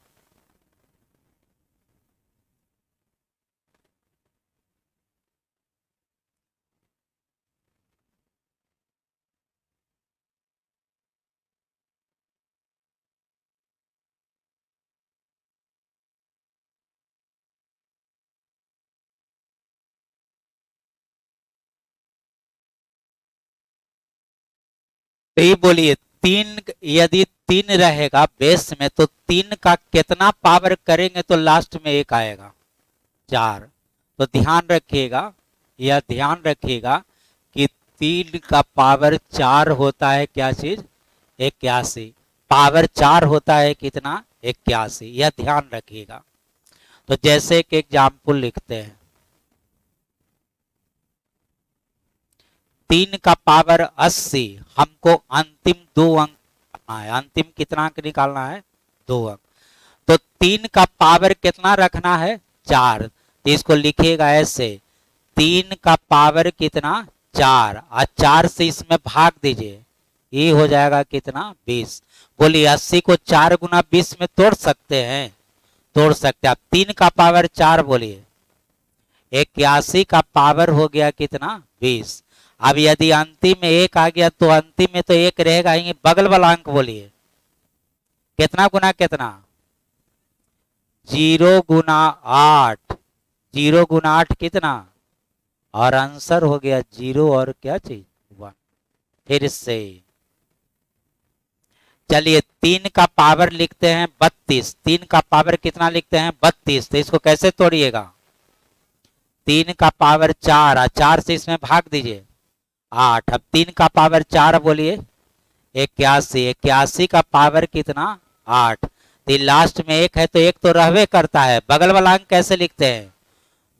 तो ये बोलिए, 3, यदि 3 रहेगा बेस में तो 3 का कितना पावर करेंगे तो लास्ट में एक आएगा? 4। तो ध्यान रखिएगा, यह ध्यान रखिएगा कि 3 का पावर 4 होता है क्या चीज? 81। पावर 4 होता है कितना? 81। यह ध्यान रखिएगा। तो जैसे एक एग्जाम्पल लिखते हैं। 3 का पावर 80। हमको अंतिम 2 अंक निकालना है। अंतिम कितना अंक निकालना है? 2 अंक। तो 3 का पावर कितना रखना है? 4। तो इसको लिखिएगा ऐसे, 3 का पावर कितना? 4। और 4 से इसमें भाग दीजिए। ये हो जाएगा कितना? 20। बोलिए 80 को 4 गुना 20 में तोड़ सकते हैं? तोड़ सकते हैं। आप 3 का पावर 4 बोलिए, 81 का पावर हो गया कितना? 20। अब यदि अंतिम में एक आ गया तो अंतिम में तो एक रहेगा ही। बगल वाला अंक बोलिए, कितना गुना कितना? 0 गुना 8। 0 गुना 8 कितना? और आंसर हो गया 0 और क्या चीज? 1। फिर से चलिए, 3 का पावर लिखते हैं 32। 3 का पावर कितना लिखते हैं? 32। तो इसको कैसे तोड़िएगा? 3 का पावर 4 और 4 से इसमें भाग दीजिए, 8। अब 3 का पावर 4 बोलिए, 81। 81 का पावर कितना? 8। तो लास्ट में एक है तो एक तो रहवे करता है। बगल वाला अंक कैसे लिखते हैं?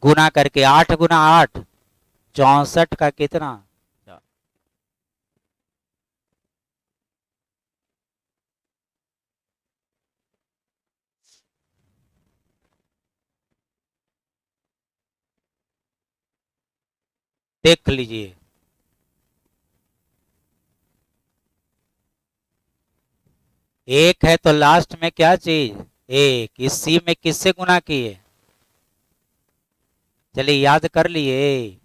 गुना करके। 8 गुना 8 64 का कितना? देख लीजिए। एक है तो लास्ट में क्या चीज, एक। इस सी में किससे गुना किए, चलिए याद कर लिए।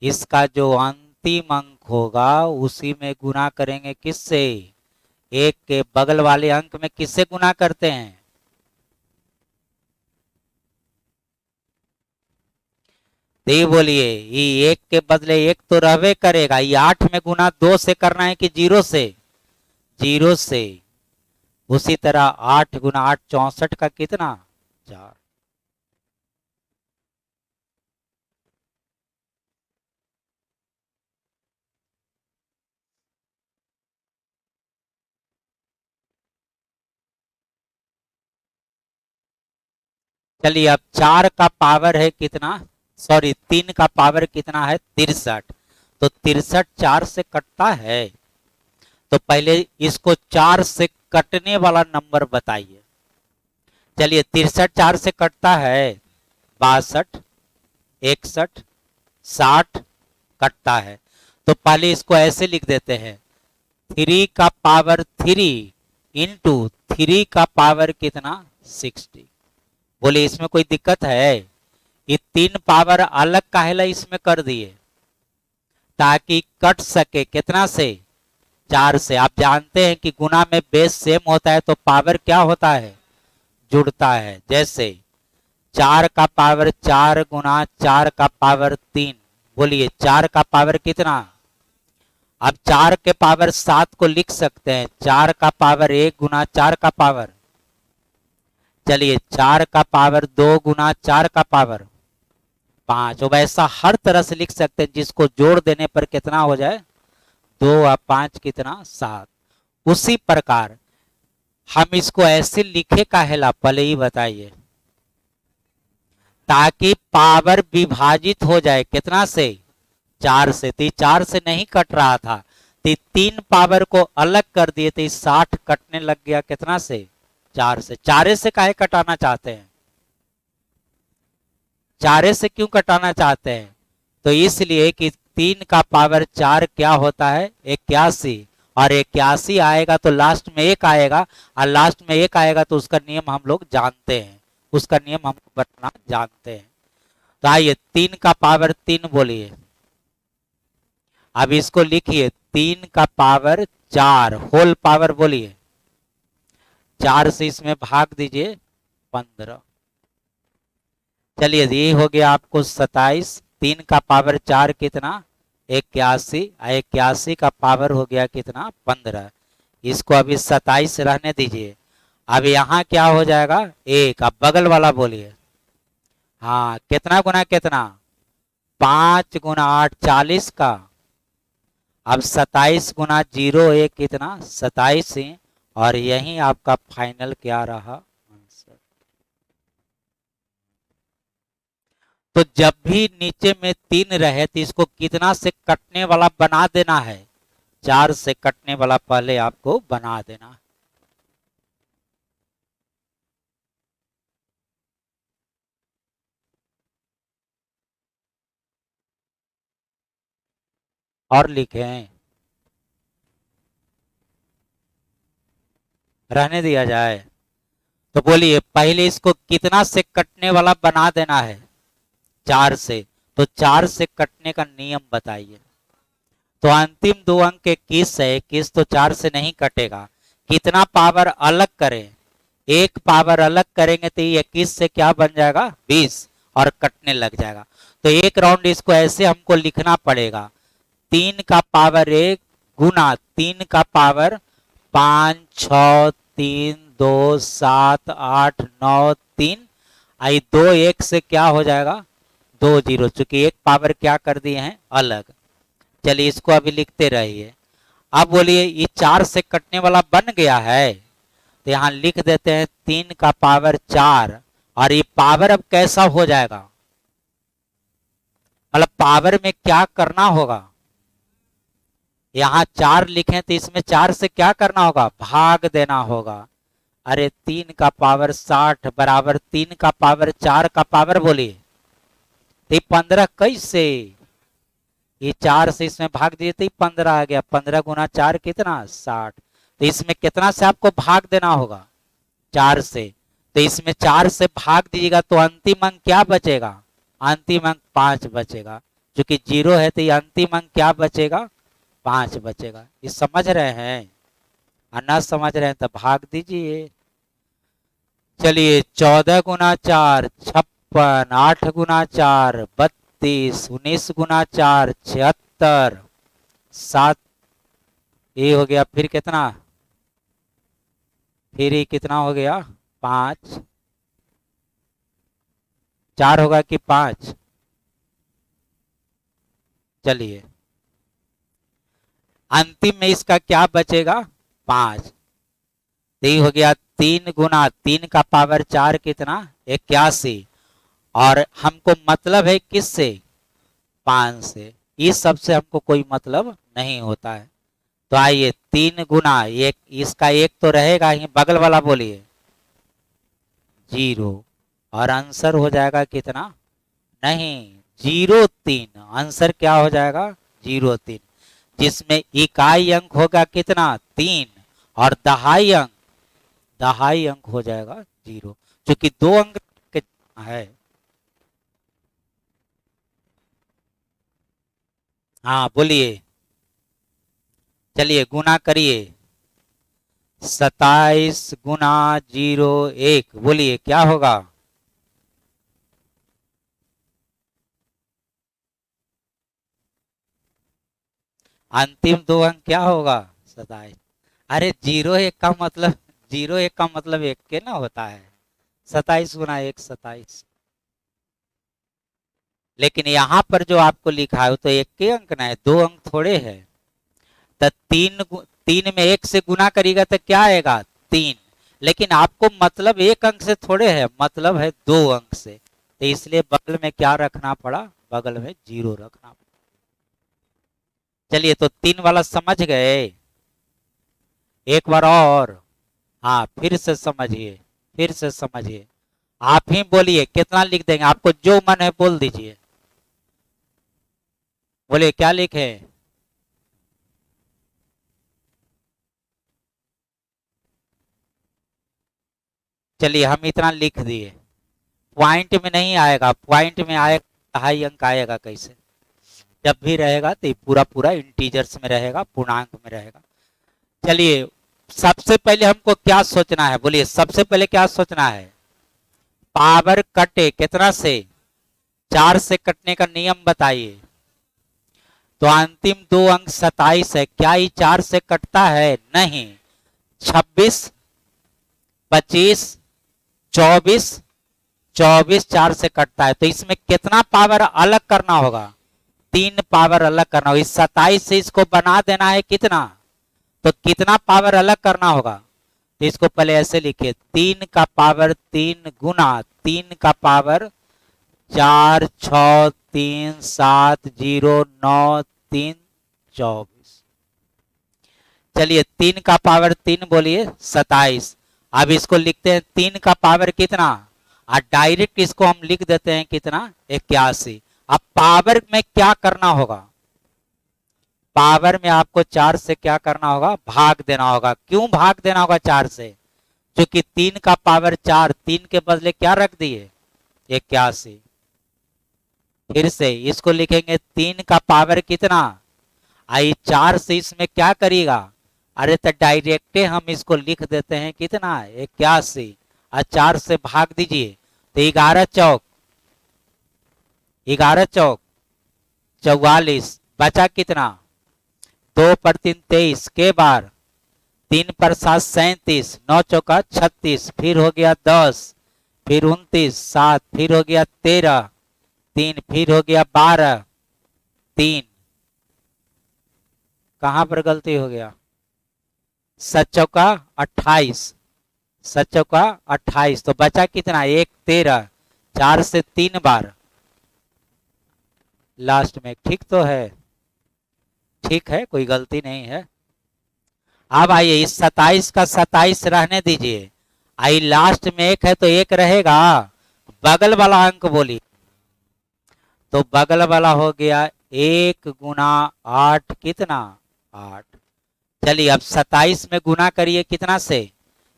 इसका जो अंतिम अंक होगा उसी में गुना करेंगे, किससे, एक के बगल वाले अंक में किससे गुना करते हैं। तो ये बोलिए, ये एक के बदले एक तो रहबे करेगा, ये 8 में गुना 2 से करना है कि 0 से, 0 से। उसी तरह 8 गुना 8 64 का कितना, 4। चलिए अब 4 का पावर है कितना, सॉरी 3 का पावर कितना है 63। तो 63 4 से कटता है, तो पहले इसको 4 से कटने वाला नंबर बताइए। चलिए 63 4 से कटता है 62, 61, 60 कटता है। तो पहले इसको ऐसे लिख देते हैं, 3 का पावर 3 इंटू 3 का पावर कितना 60। बोले इसमें कोई दिक्कत है, ये 3 पावर अलग काहेला इसमें कर दिए, ताकि कट सके कितना से, 4 से। आप जानते हैं कि गुना में बेस सेम होता है तो पावर क्या होता है, जुड़ता है। जैसे 4 का पावर 4 गुना 4 का पावर 3, बोलिए 4 का पावर कितना। अब 4 के पावर 7 को लिख सकते हैं, 4 का पावर 1 गुना 4 का पावर, चलिए 4 का पावर 2 गुना 4 का पावर 5। अब ऐसा हर तरह से लिख सकते हैं जिसको जोड़ देने पर कितना हो जाए, 2 और 5 कितना 7। उसी प्रकार हम इसको ऐसे लिखे काहेला, पहले ही बताइए, ताकि पावर विभाजित हो जाए कितना से, 4 से। तो 4 से नहीं कट रहा था, तो 3 पावर को अलग कर दिए तो 60 कटने लग गया कितना से, 4 से। 4 से काहे कटाना चाहते हैं, 4 से क्यों कटाना चाहते हैं, तो इसलिए कि 3 का पावर 4 क्या होता है 81, और 81 आएगा तो लास्ट में 1 आएगा, और लास्ट में 1 आएगा तो उसका नियम हम लोग जानते हैं, उसका नियम हम बताना जानते हैं। तो आइए 3 का पावर 3 बोलिए। अब इसको लिखिए 3 का पावर 4 होल पावर बोलिए, 4 से इसमें भाग दीजिए 15। चलिए ये हो गया आपको 27। 3 का पावर 4 कितना 81, 81 का पावर हो गया कितना 15। इसको अभी 27 रहने दीजिए। अब यहाँ क्या हो जाएगा 1। अब बगल वाला बोलिए, हाँ कितना गुना कितना, 5 गुना 8 40 का। अब 27 गुना 0 1 कितना 27 ही, और यही आपका फाइनल क्या रहा आंसर। तो जब भी नीचे में 3 रहे तो इसको कितना से कटने वाला बना देना है, 4 से कटने वाला पहले आपको बना देना है। और लिखें, रहने दिया जाए। तो बोलिए पहले इसको कितना से कटने वाला बना देना है, 4 से। तो 4 से कटने का नियम बताइए। तो अंतिम 2 अंक 21 है, 21 तो 4 से नहीं कटेगा। कितना पावर अलग करें, 1 पावर अलग करेंगे तो ये 21 से क्या बन जाएगा 20, और कटने लग जाएगा। तो एक राउंड इसको ऐसे हमको लिखना पड़ेगा, 3 का पावर 1 गुना 3 का पावर 5 6 3 2 7 8 9 3, आई 2 1 से क्या हो जाएगा 2 0, चूंकि 1 पावर क्या कर दिए हैं अलग। चलिए इसको अभी लिखते रहिए। अब बोलिए ये 4 से कटने वाला बन गया है, तो यहां लिख देते हैं 3 का पावर 4, और ये पावर अब कैसा हो जाएगा, मतलब पावर में क्या करना होगा, यहां 4 लिखें तो इसमें 4 से क्या करना होगा भाग देना होगा। अरे 3 का पावर 60 बराबर 3 का पावर 4 का पावर बोलिए, तो 15 कैसे, ये 4 से इसमें भाग दिए तो 15 आ गया। 15 गुना 4 कितना 60। तो इसमें कितना से आपको भाग देना होगा 4 से। तो इसमें 4 से भाग दीजिएगा तो अंतिम अंक क्या बचेगा, अंतिम अंक 5 बचेगा। क्योंकि 0 है तो ये अंतिम अंक क्या बचेगा 5 बचेगा। ये समझ रहे हैं, और ना समझ रहे हैं तो भाग दीजिए। चलिए 14 गुना 4 56, 8 गुना 4 32, 19 गुना 4 76, 7 ये हो गया। फिर कितना, फिर ये कितना हो गया 5, 4 होगा कि 5। चलिए अंतिम में इसका क्या बचेगा 5। तो ये हो गया 3 गुना 3 का पावर 4 कितना 81। और हमको मतलब है किससे 5 से। इस सब से हमको कोई मतलब नहीं होता है। तो आइए 3 गुना एक, इसका एक तो रहेगा ही, बगल वाला बोलिए 0। और आंसर हो जाएगा कितना, नहीं 0.3। आंसर क्या हो जाएगा 0.3, जिसमें इकाई अंक होगा कितना 3 और दहाई अंक हो जाएगा 0, क्योंकि 2 अंक है। हाँ बोलिए, चलिए गुना करिए। 27 गुना 0.1 बोलिए क्या होगा। अंतिम 2 अंक क्या होगा 27। अरे 0.1 का मतलब, 0.1 का मतलब एक के ना होता है। 27 गुना 1 27। लेकिन यहाँ पर जो आपको लिखा है वो तो एक के अंक ना है, 2 अंक थोड़े है। तो 3 में 1 से गुना करिएगा तो क्या आएगा 3। लेकिन आपको मतलब 1 अंक से थोड़े है, मतलब है 2 अंक से। तो इसलिए बगल में क्या रखना पड़ा, बगल में 0 रखना पड़ा। चलिए तो 3 वाला समझ गए, एक बार और। हाँ फिर से समझिए, फिर से समझिए। आप ही बोलिए कितना लिख देंगे, आपको जो मन है बोल दीजिए। बोलिए क्या लिखे। चलिए हम इतना लिख दिए। पॉइंट में नहीं आएगा, पॉइंट में आएगा हाई अंक आएगा कैसे, जब भी रहेगा तो पूरा पूरा इंटीजर्स में रहेगा, पूर्णांक में रहेगा। चलिए सबसे पहले हमको क्या सोचना है, बोलिए सबसे पहले क्या सोचना है। पावर कटे कितना से 4 से कटने का नियम बताइए। तो अंतिम 2 अंक 27 है, क्या ये 4 से कटता है, नहीं। 26 25 24, 24 4 से कटता है। तो इसमें कितना पावर अलग करना होगा, 3 पावर अलग करना होगा। इस 27 से इसको बना देना है कितना, तो कितना पावर अलग करना होगा। तो इसको पहले ऐसे लिखिए 3 का पावर 3 गुना 3 का पावर 4 6 3 7 0 9 3 24। चलिए 3 का पावर 3 बोलिए 27। अब इसको लिखते हैं 3 का पावर कितना, और डायरेक्ट इसको हम लिख देते हैं कितना 81। अब पावर में क्या करना होगा, पावर में आपको 4 से क्या करना होगा भाग देना होगा। क्यों भाग देना होगा 4 से, क्योंकि 3 का पावर 4, 3 के बदले क्या रख दिए 81। फिर से इसको लिखेंगे 3 का पावर कितना, आई 4 से इसमें क्या करिएगा, अरे तो डायरेक्ट हम इसको लिख देते हैं कितना 81 और 4 से भाग दीजिए तो 11 चौक 11 चौक 44, बचा कितना 2 पर 3 23 के बार 3 पर 7 37, 9 चौका 36, फिर हो गया 10, फिर 29 7, फिर हो गया 13 3, फिर हो गया 12 3, कहां पर गलती हो गया 7 चौका 28, 7 चौका 28, तो बचा कितना 1 13, 4 से 3 बार लास्ट में। ठीक तो है, ठीक है कोई गलती नहीं है। अब आइए इस 27 का 27 रहने दीजिए, आई लास्ट में 1 है तो 1 रहेगा। बगल वाला अंक बोलिए, तो बगल वाला हो गया 1 गुना 8 कितना 8। चलिए अब 27 में गुना करिए कितना से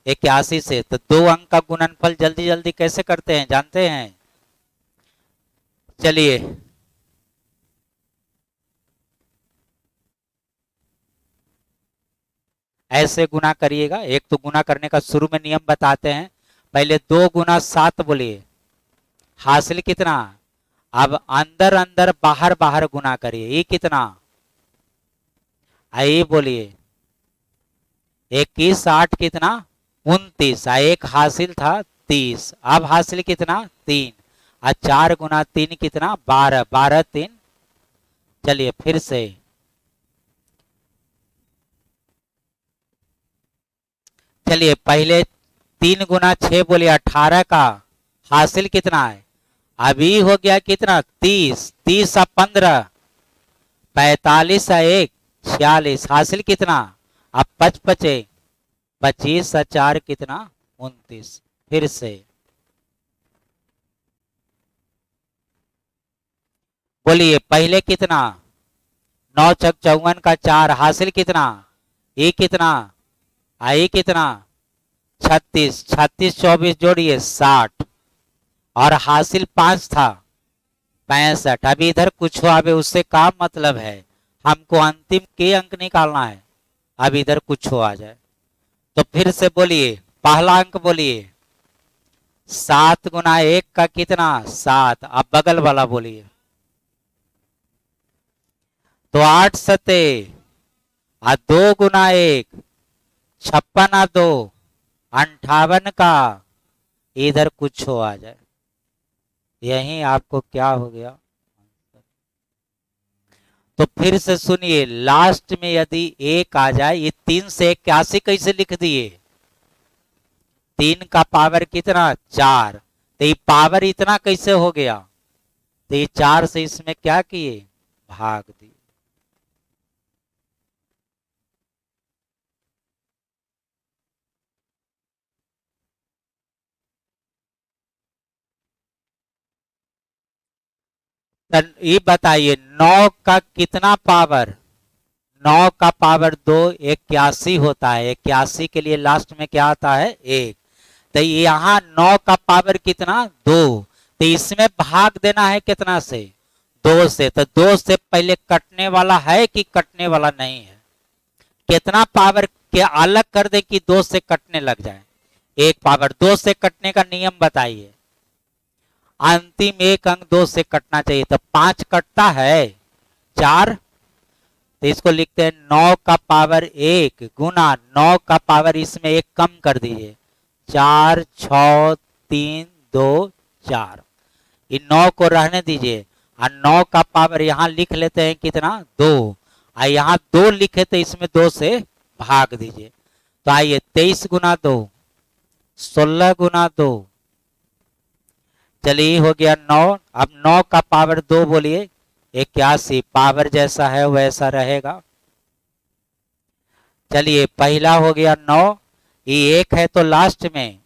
81 से, तो 2 अंक का गुणनफल जल्दी जल्दी कैसे करते हैं जानते हैं? चलिए ऐसे गुना करिएगा। एक तो गुना करने का शुरू में नियम बताते हैं। पहले 2 गुना 7 बोलिए, हासिल कितना। अब अंदर अंदर बाहर बाहर गुना करिए, ये कितना, आइए बोलिए 21 8 कितना 29, एक हासिल था 30, अब हासिल कितना 3, और 4 गुना 3 कितना 12, 12 3। चलिए फिर से चलिए पहले 3 गुना 6 बोलिए 18 का हासिल कितना है, अभी हो गया कितना 30, 30 और 15 45 और 1 46, हासिल कितना, अब 5 बचे 25 और 4 कितना 29। फिर से बोलिए पहले कितना 9 छक 54 का 4 हासिल कितना, ये कितना, आई कितना 36, 36 24 जोड़िए 60, और हासिल 5 था 65। अभी इधर कुछ हो, अभी उससे क्या मतलब है, हमको अंतिम के अंक निकालना है। अब इधर कुछ हो आ जाए तो फिर से बोलिए पहला अंक बोलिए 7 गुना 1 का कितना 7, अब बगल वाला बोलिए तो 8 सते, और 2 गुना 1 56 और 2 58 का, इधर कुछ हो आ जाए, यही आपको क्या हो गया। तो फिर से सुनिए, लास्ट में यदि 1 आ जाए, ये 3 से 81 कैसे लिख दिए, 3 का पावर कितना 4, तो ये पावर इतना कैसे हो गया, तो ये 4 से इसमें क्या किए भाग दिए। ये बताइए 9 का कितना पावर, 9 का पावर 2 81 होता है, 81 के लिए लास्ट में क्या आता है 1, तो यहाँ 9 का पावर कितना 2, तो इसमें भाग देना है कितना से 2 से, तो 2 से पहले कटने वाला है कि कटने वाला नहीं है, कितना पावर के अलग कर दे कि 2 से कटने लग जाए, एक पावर 2 से कटने का नियम बताइए, अंतिम एक अंक 2 से कटना चाहिए, तो 5 कटता है 4, तो इसको लिखते हैं 9 का पावर 1 गुना 9 का पावर इसमें एक कम कर दीजिए 4 6 3 2 4, इन 9 को रहने दीजिए, और 9 का पावर यहाँ लिख लेते हैं कितना 2, और यहाँ 2 लिखे तो इसमें 2 से भाग दीजिए, तो आइए 23 गुना 2 16 गुना 2, चलिए हो गया 9, अब 9 का पावर 2 बोलिए 81, पावर जैसा है वैसा रहेगा। चलिए पहला हो गया 9, ये 1 है तो लास्ट में,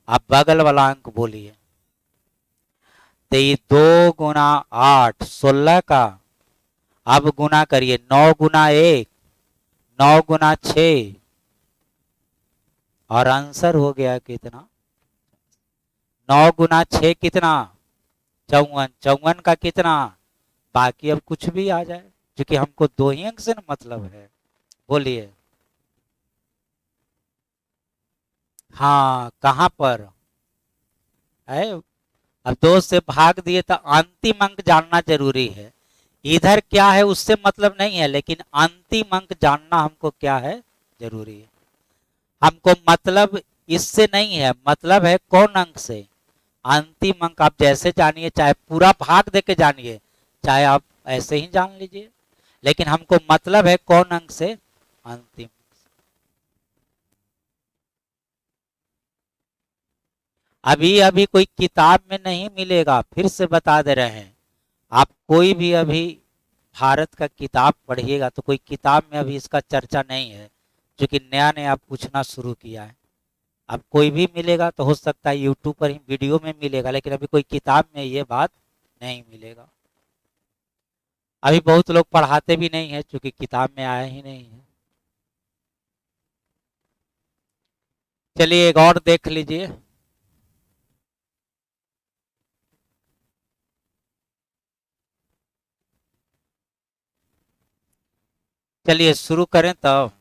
अब बगल वाला अंक बोलिए, तो ये 2 गुना 8 16 का, अब गुना करिए 9 गुना 1 9 गुना 6, और आंसर हो गया कितना 9 गुना 6 कितना 54, 54 का कितना, बाकी अब कुछ भी आ जाए क्योंकि हमको 2 ही अंक से ना मतलब है। बोलिए हाँ कहाँ पर है, अब 2 से भाग दिए तो अंतिम अंक जानना जरूरी है, इधर क्या है उससे मतलब नहीं है, लेकिन अंतिम अंक जानना हमको क्या है जरूरी है, हमको मतलब इससे नहीं है, मतलब है कौन अंक से, अंतिम अंक आप जैसे जानिए, चाहे पूरा भाग देके जानिए, चाहे आप ऐसे ही जान लीजिए, लेकिन हमको मतलब है कौन अंक से, अंतिम। अभी अभी कोई किताब में नहीं मिलेगा, फिर से बता दे रहे हैं, आप कोई भी अभी भारत का किताब पढ़िएगा तो कोई किताब में अभी इसका चर्चा नहीं है, जो कि नया नया पूछना शुरू किया है। अब कोई भी मिलेगा तो हो सकता है यूट्यूब पर ही वीडियो में मिलेगा, लेकिन अभी कोई किताब में ये बात नहीं मिलेगा। अभी बहुत लोग पढ़ाते भी नहीं है, क्योंकि किताब में आया ही नहीं है। चलिए एक और देख लीजिए। चलिए शुरू करें तब।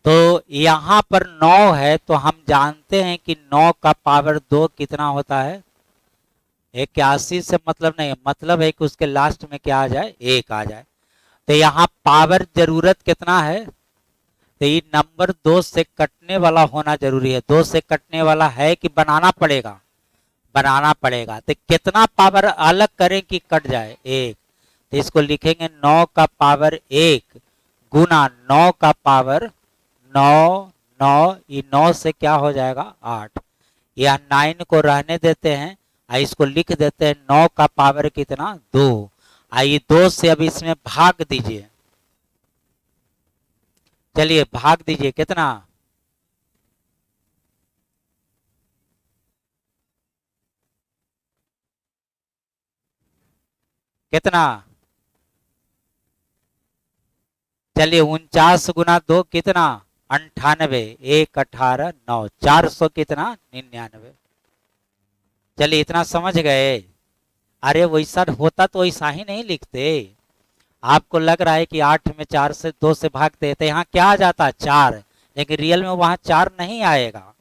तो यहाँ पर 9 है, तो हम जानते हैं कि 9 का पावर 2 कितना होता है? 81 से मतलब नहीं है, मतलब है कि उसके लास्ट में क्या आ जाए? 1 आ जाए। तो यहाँ पावर जरूरत कितना है? तो ये नंबर 2 से कटने वाला होना जरूरी है। 2 से कटने वाला है कि बनाना पड़ेगा? बनाना पड़ेगा। तो कितना पावर अलग करें कि कट जाए? 1। तो इसको लिखेंगे 9 का पावर 1 गुना 9 का पावर 9। 9 ये 9 से क्या हो जाएगा? 8। यह 9 को रहने देते हैं, इसको लिख देते हैं 9 का पावर कितना? 2। आइए 2 से अब इसमें भाग दीजिए। चलिए भाग दीजिए, कितना? कितना? चलिए 49 गुना 2 कितना? 98। 1 18 9 400 कितना? 99। चलिए इतना समझ गए? अरे वैसा होता तो ऐसा ही नहीं लिखते। आपको लग रहा है कि 8 में 4 से 2 से भागते तो यहाँ क्या आ जाता? 4। लेकिन रियल में वहां 4 नहीं आएगा।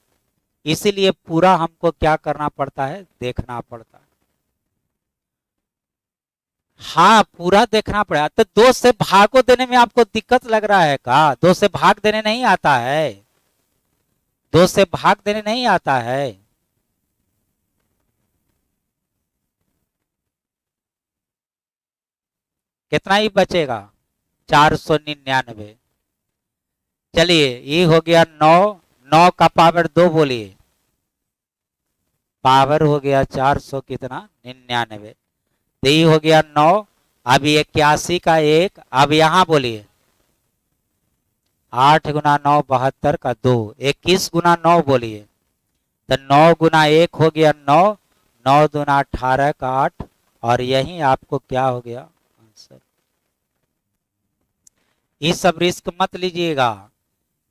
इसीलिए पूरा हमको क्या करना पड़ता है? देखना पड़ता है। हाँ पूरा देखना पड़ेगा। तो 2 से भागो देने में आपको दिक्कत लग रहा है का? 2 से भाग देने नहीं आता है? 2 से भाग देने नहीं आता है? कितना ही बचेगा? 499। चलिए ये हो गया 9। 9 का पावर 2 बोलिए। पावर हो गया 400 कितना? 99। तो ये हो गया 9। अब 81 का 1। अब यहां बोलिए 8 गुना 9 72 का 2। 21 गुना 9 बोलिए। तो 9 गुना 1 हो गया 9। 9 दूना 18 का 8। और यही आपको क्या हो गया? आंसर। ये सब रिस्क मत लीजिएगा।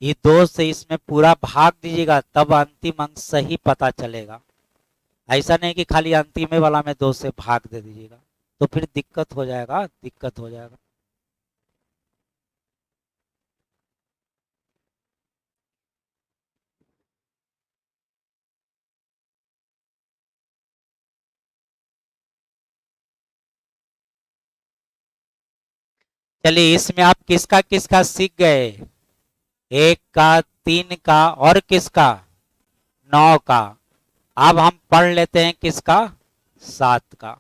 ये 2 से इसमें पूरा भाग दीजिएगा, तब अंतिम अंक सही पता चलेगा। ऐसा नहीं कि खाली अंतिम वाला में 2 से भाग दे दीजिएगा, तो फिर दिक्कत हो जाएगा, दिक्कत हो जाएगा। चलिए इसमें आप किसका किसका सीख गए? 1 का, 3 का, और किसका? 9 का। अब हम पढ़ लेते हैं किसका? 7 का।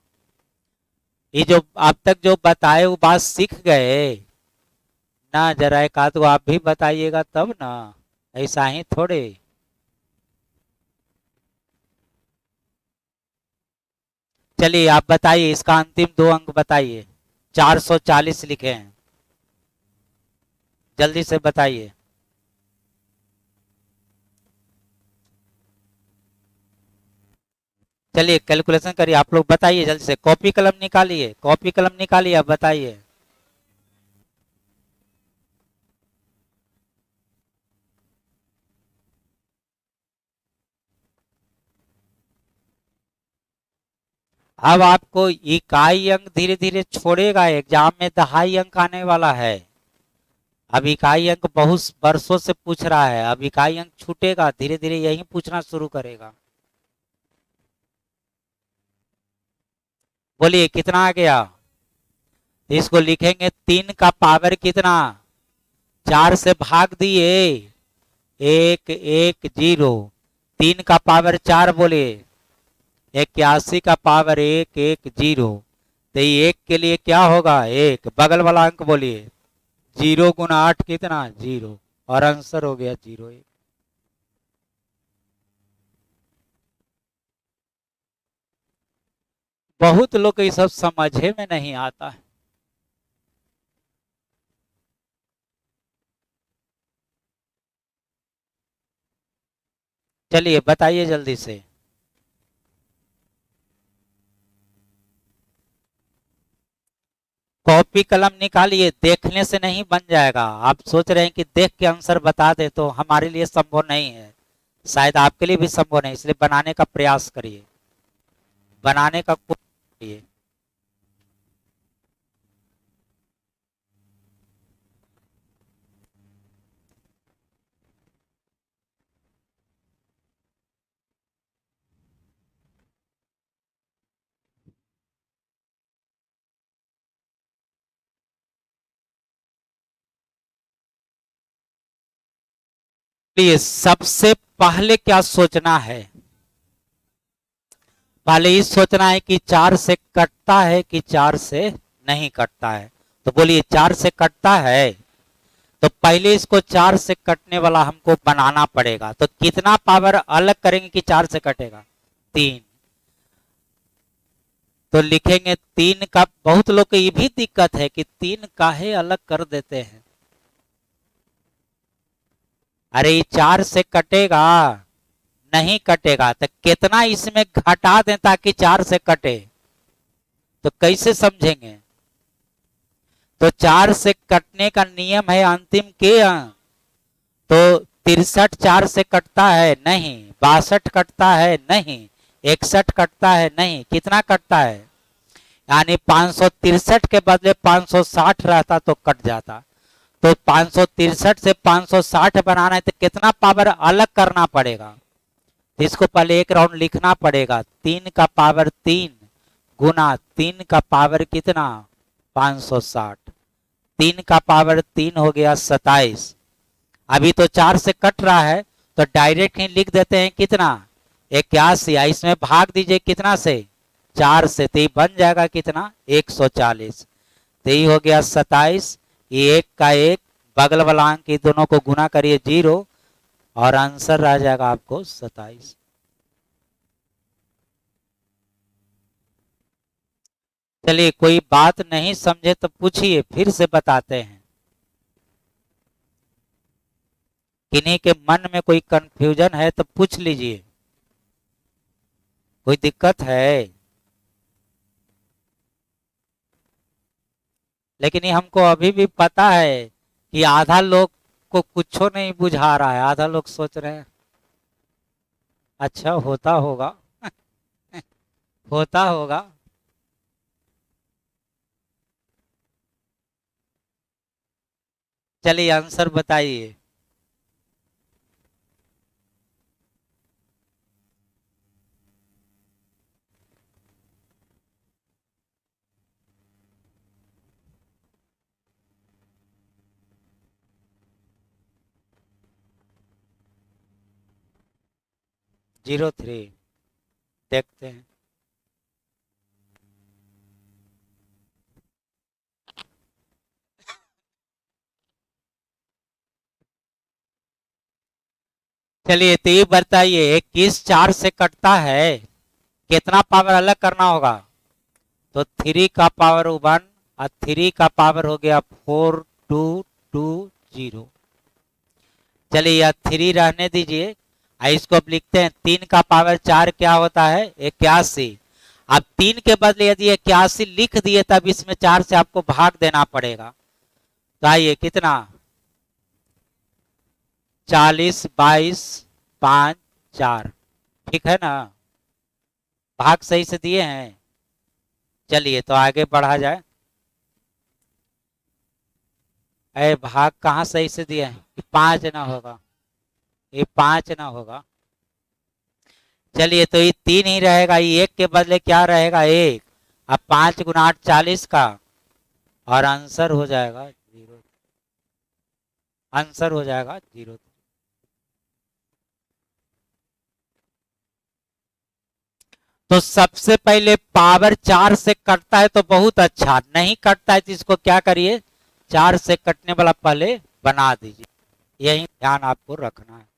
ये जो अब तक जो बताए वो बात सीख गए ना? जरा एक आध को आप भी बताइएगा तब ना, ऐसा ही थोड़े। चलिए आप बताइए, इसका अंतिम 2 अंक बताइए। 440 लिखे हैं, जल्दी से बताइए। चलिए कैलकुलेशन करिए, आप लोग बताइए जल्दी से। कॉपी कलम निकालिए, कॉपी कलम निकालिए, अब बताइए। अब आपको इकाई अंक धीरे धीरे छोड़ेगा, एग्जाम में दहाई अंक आने वाला है। अब इकाई अंक बहुत वर्षों से पूछ रहा है, अब इकाई अंक छूटेगा धीरे धीरे, यही पूछना शुरू करेगा। बोलिए कितना आ गया? इसको लिखेंगे 3 का पावर कितना? 4 से भाग दिए, 1 1 0। 3 का पावर 4 बोलिए। 81 का पावर 1 1 0। तो ये 1 के लिए क्या होगा? 1। बगल वाला अंक बोलिए। 0 गुना 8 कितना? 0। और आंसर हो गया 0 1। बहुत लोग को ये सब समझे में नहीं आता है। चलिए बताइए जल्दी से। कॉपी कलम निकालिए, देखने से नहीं बन जाएगा। आप सोच रहे हैं कि देख के आंसर बता दे, तो हमारे लिए संभव नहीं है, शायद आपके लिए भी संभव नहीं, इसलिए बनाने का प्रयास करिए, बनाने का कोशिश करिए। प्लीज सबसे पहले क्या सोचना है, पहले ये सोचना है कि 4 से कटता है कि 4 से नहीं कटता है। तो बोलिए 4 से कटता है, तो पहले इसको 4 से कटने वाला हमको बनाना पड़ेगा। तो कितना पावर अलग करेंगे कि 4 से कटेगा? 3। तो लिखेंगे 3 का। बहुत लोग को ये भी दिक्कत है कि 3 काहे अलग कर देते हैं। अरे ये 4 से कटेगा? नहीं कटेगा। तो कितना इसमें घटा दें ताकि 4 से कटे? तो कैसे समझेंगे? तो 4 से कटने का नियम है अंतिम के अंक। तो 63 4 से कटता है? नहीं। 62 कटता है? नहीं। 61 कटता है? नहीं। कितना कटता है? यानी 563 के बदले 560 रहता तो कट जाता। तो 563 से 560 बनाना है तो कितना पावर अलग करना पड़ेगा? इसको पहले एक राउंड लिखना पड़ेगा। 3 का पावर 3 गुना 3 का पावर कितना? 560। 3 का पावर 3 हो गया 27। अभी तो 4 से कट रहा है, तो डायरेक्ट ही लिख देते हैं कितना? 81। इसमें भाग दीजिए कितना से? 4 से। तो ये बन जाएगा कितना? 140। तो ये हो गया 27। ये एक का एक, बगल वाला अंक ये दोनों को गुना करिए 0 और आंसर रह जाएगा आपको 27। चलिए, कोई बात नहीं समझे तो पूछिए, फिर से बताते हैं। किन्हीं के मन में कोई कंफ्यूजन है तो पूछ लीजिए, कोई दिक्कत है? लेकिन ये हमको अभी भी पता है कि आधा लोग को कुछ नहीं बुझा रहा है, आधा लोग सोच रहे हैं अच्छा होता होगा। होता होगा। चलिए आंसर बताइए। Zero three. देखते हैं। चलिए तो ये बताइए, 21 4 से कटता है, कितना पावर अलग करना होगा? तो 3 का पावर 1 और 3 का पावर हो गया 4220। चलिए यह 3 रहने दीजिए। इसको अब लिखते हैं 3 का पावर 4 क्या होता है? 81। अब 3 के बदले यदि 81 लिख दिए तब इसमें 4 से आपको भाग देना पड़ेगा। तो आइए कितना? 40 22 5 4। ठीक है ना? भाग सही से दिए हैं। चलिए तो आगे बढ़ा जाए। अरे भाग कहाँ सही से दिए हैं? 5 ना होगा, ये 5 ना होगा। चलिए तो ये 3 ही रहेगा, ये 1 के बदले क्या रहेगा? 1। अब 5 गुना 8 40 का, और आंसर हो जाएगा 0। आंसर हो जाएगा 0। तो सबसे पहले पावर 4 से कटता है तो बहुत अच्छा, नहीं कटता है तो इसको क्या करिए? 4 से कटने वाला पहले बना दीजिए। यही ध्यान आपको रखना है।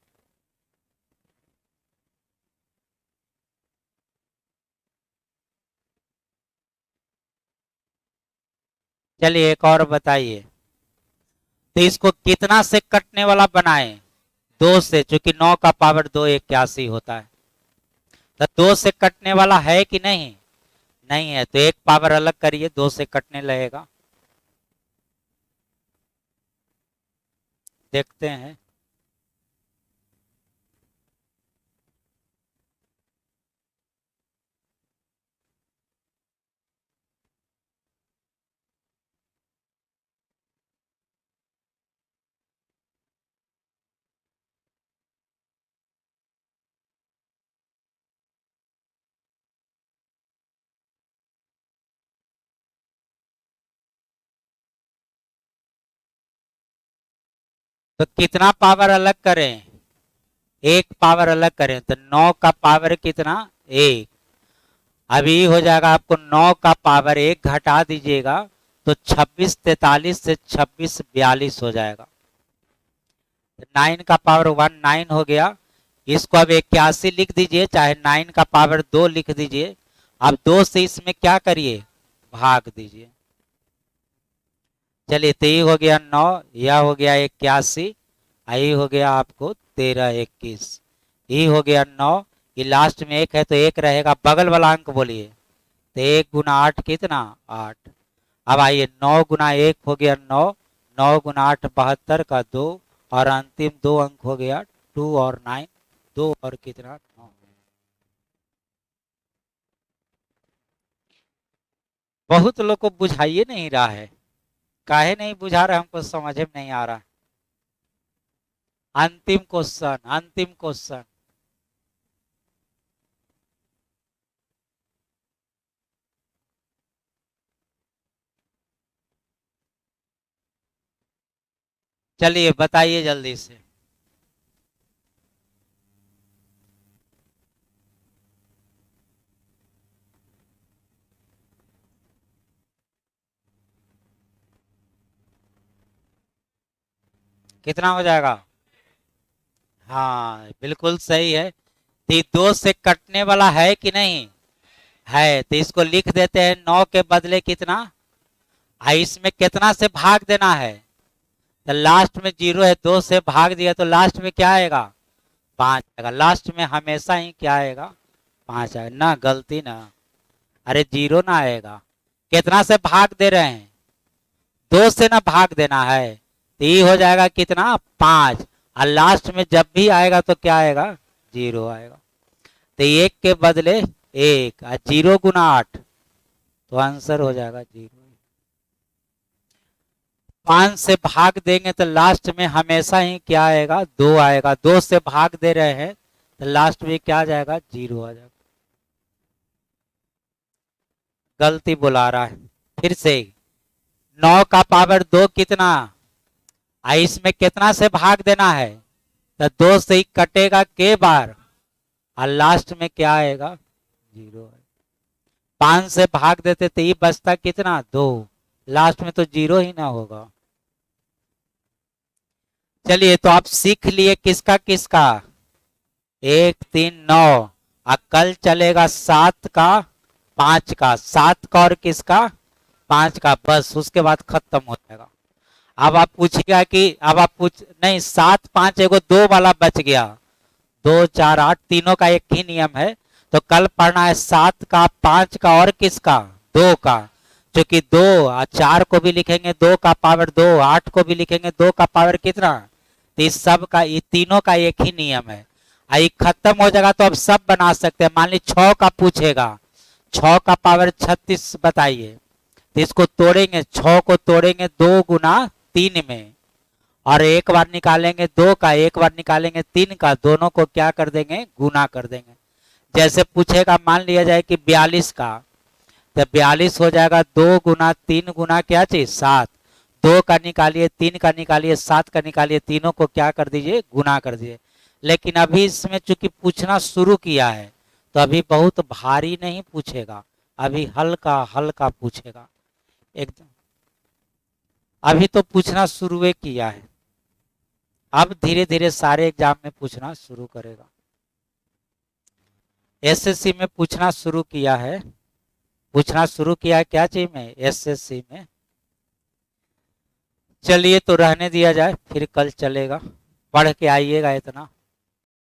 चलिए एक और बताइए। तो इसको कितना से कटने वाला बनाए? 2 से, चूंकि 9 का पावर 2 81 होता है। तो 2 से कटने वाला है कि नहीं? नहीं है, तो एक पावर अलग करिए, 2 से कटने लगेगा। देखते हैं। तो कितना पावर अलग करें? एक पावर अलग करें तो 9 का पावर कितना? एक। अभी हो जाएगा आपको 9 का पावर एक घटा दीजिएगा तो 26 43 से 26 42 हो जाएगा। 9 का पावर 1 9 हो गया। इसको अब 81 लिख दीजिए, चाहे 9 का पावर 2 लिख दीजिए। अब 2 से इसमें क्या करिए? भाग दीजिए। चलिए, तो ये हो गया 9, यह हो गया 81, यही हो गया आपको 13 21। ये हो गया 9, ये लास्ट में एक है तो एक रहेगा, बगल वाला अंक बोलिए। तो 1 × 8 कितना? 8। अब आइए 9 × 1 हो गया 9, 9 × 8 72 का 2, और अंतिम दो अंक हो गया 2 और 9, 2 और कितना? 9। बहुत लोग को बुझाइए नहीं रहा है, काहे नहीं बुझा रहे, हमको समझ में नहीं आ रहा। अंतिम क्वेश्चन, अंतिम क्वेश्चन। चलिए बताइए जल्दी से। कितना हो जाएगा? हाँ बिल्कुल सही है। तो ये 2 से कटने वाला है कि नहीं? है, तो इसको लिख देते हैं 9 के बदले कितना? इसमें कितना से भाग देना है? तो लास्ट में 0 है, 2 से भाग दिया तो लास्ट में क्या आएगा? 5 आएगा। लास्ट में हमेशा ही क्या आएगा? 5 आएगा ना, गलती ना। अरे 0 ना आएगा। कितना से भाग दे रहे हैं? 2 से ना भाग देना है, तो ये हो जाएगा कितना? 5। और लास्ट में जब भी आएगा तो क्या आएगा? 0 आएगा। तो 1 के बदले 1, और 0 × 8 तो आंसर हो जाएगा 0। 5 से भाग देंगे तो लास्ट में हमेशा ही क्या आएगा? 2 आएगा। 2 से भाग दे रहे हैं तो लास्ट में क्या आ जाएगा? 0 आ जाएगा। गलती बुला रहा है फिर से। 9 का पावर 2 कितना? इसमें कितना से भाग देना है? तो 2 से ही कटेगा के बार, और लास्ट में क्या आएगा? 0 है। 5 से भाग देते तो ये बचता कितना? 2। लास्ट में तो 0 ही ना होगा। चलिए, तो आप सीख लिए किसका किसका? 1 3 9। और कल चलेगा 7 का 5 का, 7 का और किसका? 5 का, बस उसके बाद खत्म हो जाएगा। अब आप पूछिएगा कि अब आप पूछ नहीं, 7 5 एगो 2 वाला बच गया। 2 4 8 तीनों का एक ही नियम है। तो कल पढ़ना है 7 का 5 का और किसका? 2 का। क्योंकि 2 और 4 को भी लिखेंगे 2 का पावर 2, 8 को भी लिखेंगे 2 का पावर कितना? तो इस सब का, ये तीनों का एक ही नियम है। ये खत्म हो जाएगा तो अब सब बना सकते हैं। मान ली 6 का पूछेगा, 6 का पावर 36 बताइए। तो इसको तोड़ेंगे, 6 को तोड़ेंगे 2 × 3 में, और एक बार निकालेंगे 2 का, एक बार निकालेंगे 3 का, दोनों को क्या कर देंगे? गुना कर देंगे। जैसे पूछेगा मान लिया जाए कि 42 का, तो 42 हो जाएगा 2 × 3 × क्या चीज? 7। 2 का निकालिए, 3 का निकालिए, 7 का निकालिए, तीनों को क्या कर दीजिए? गुना कर दीजिए। लेकिन अभी इसमें चूंकि पूछना शुरू किया है तो अभी बहुत भारी नहीं पूछेगा, अभी हल्का हल्का पूछेगा एकदम। अभी तो पूछना शुरू किया है, अब धीरे धीरे सारे एग्जाम में पूछना शुरू करेगा। एसएससी में पूछना शुरू किया है, पूछना शुरू किया है क्या चीज में? एसएससी में। चलिए, तो रहने दिया जाए, फिर कल चलेगा। पढ़ के आइएगा इतना।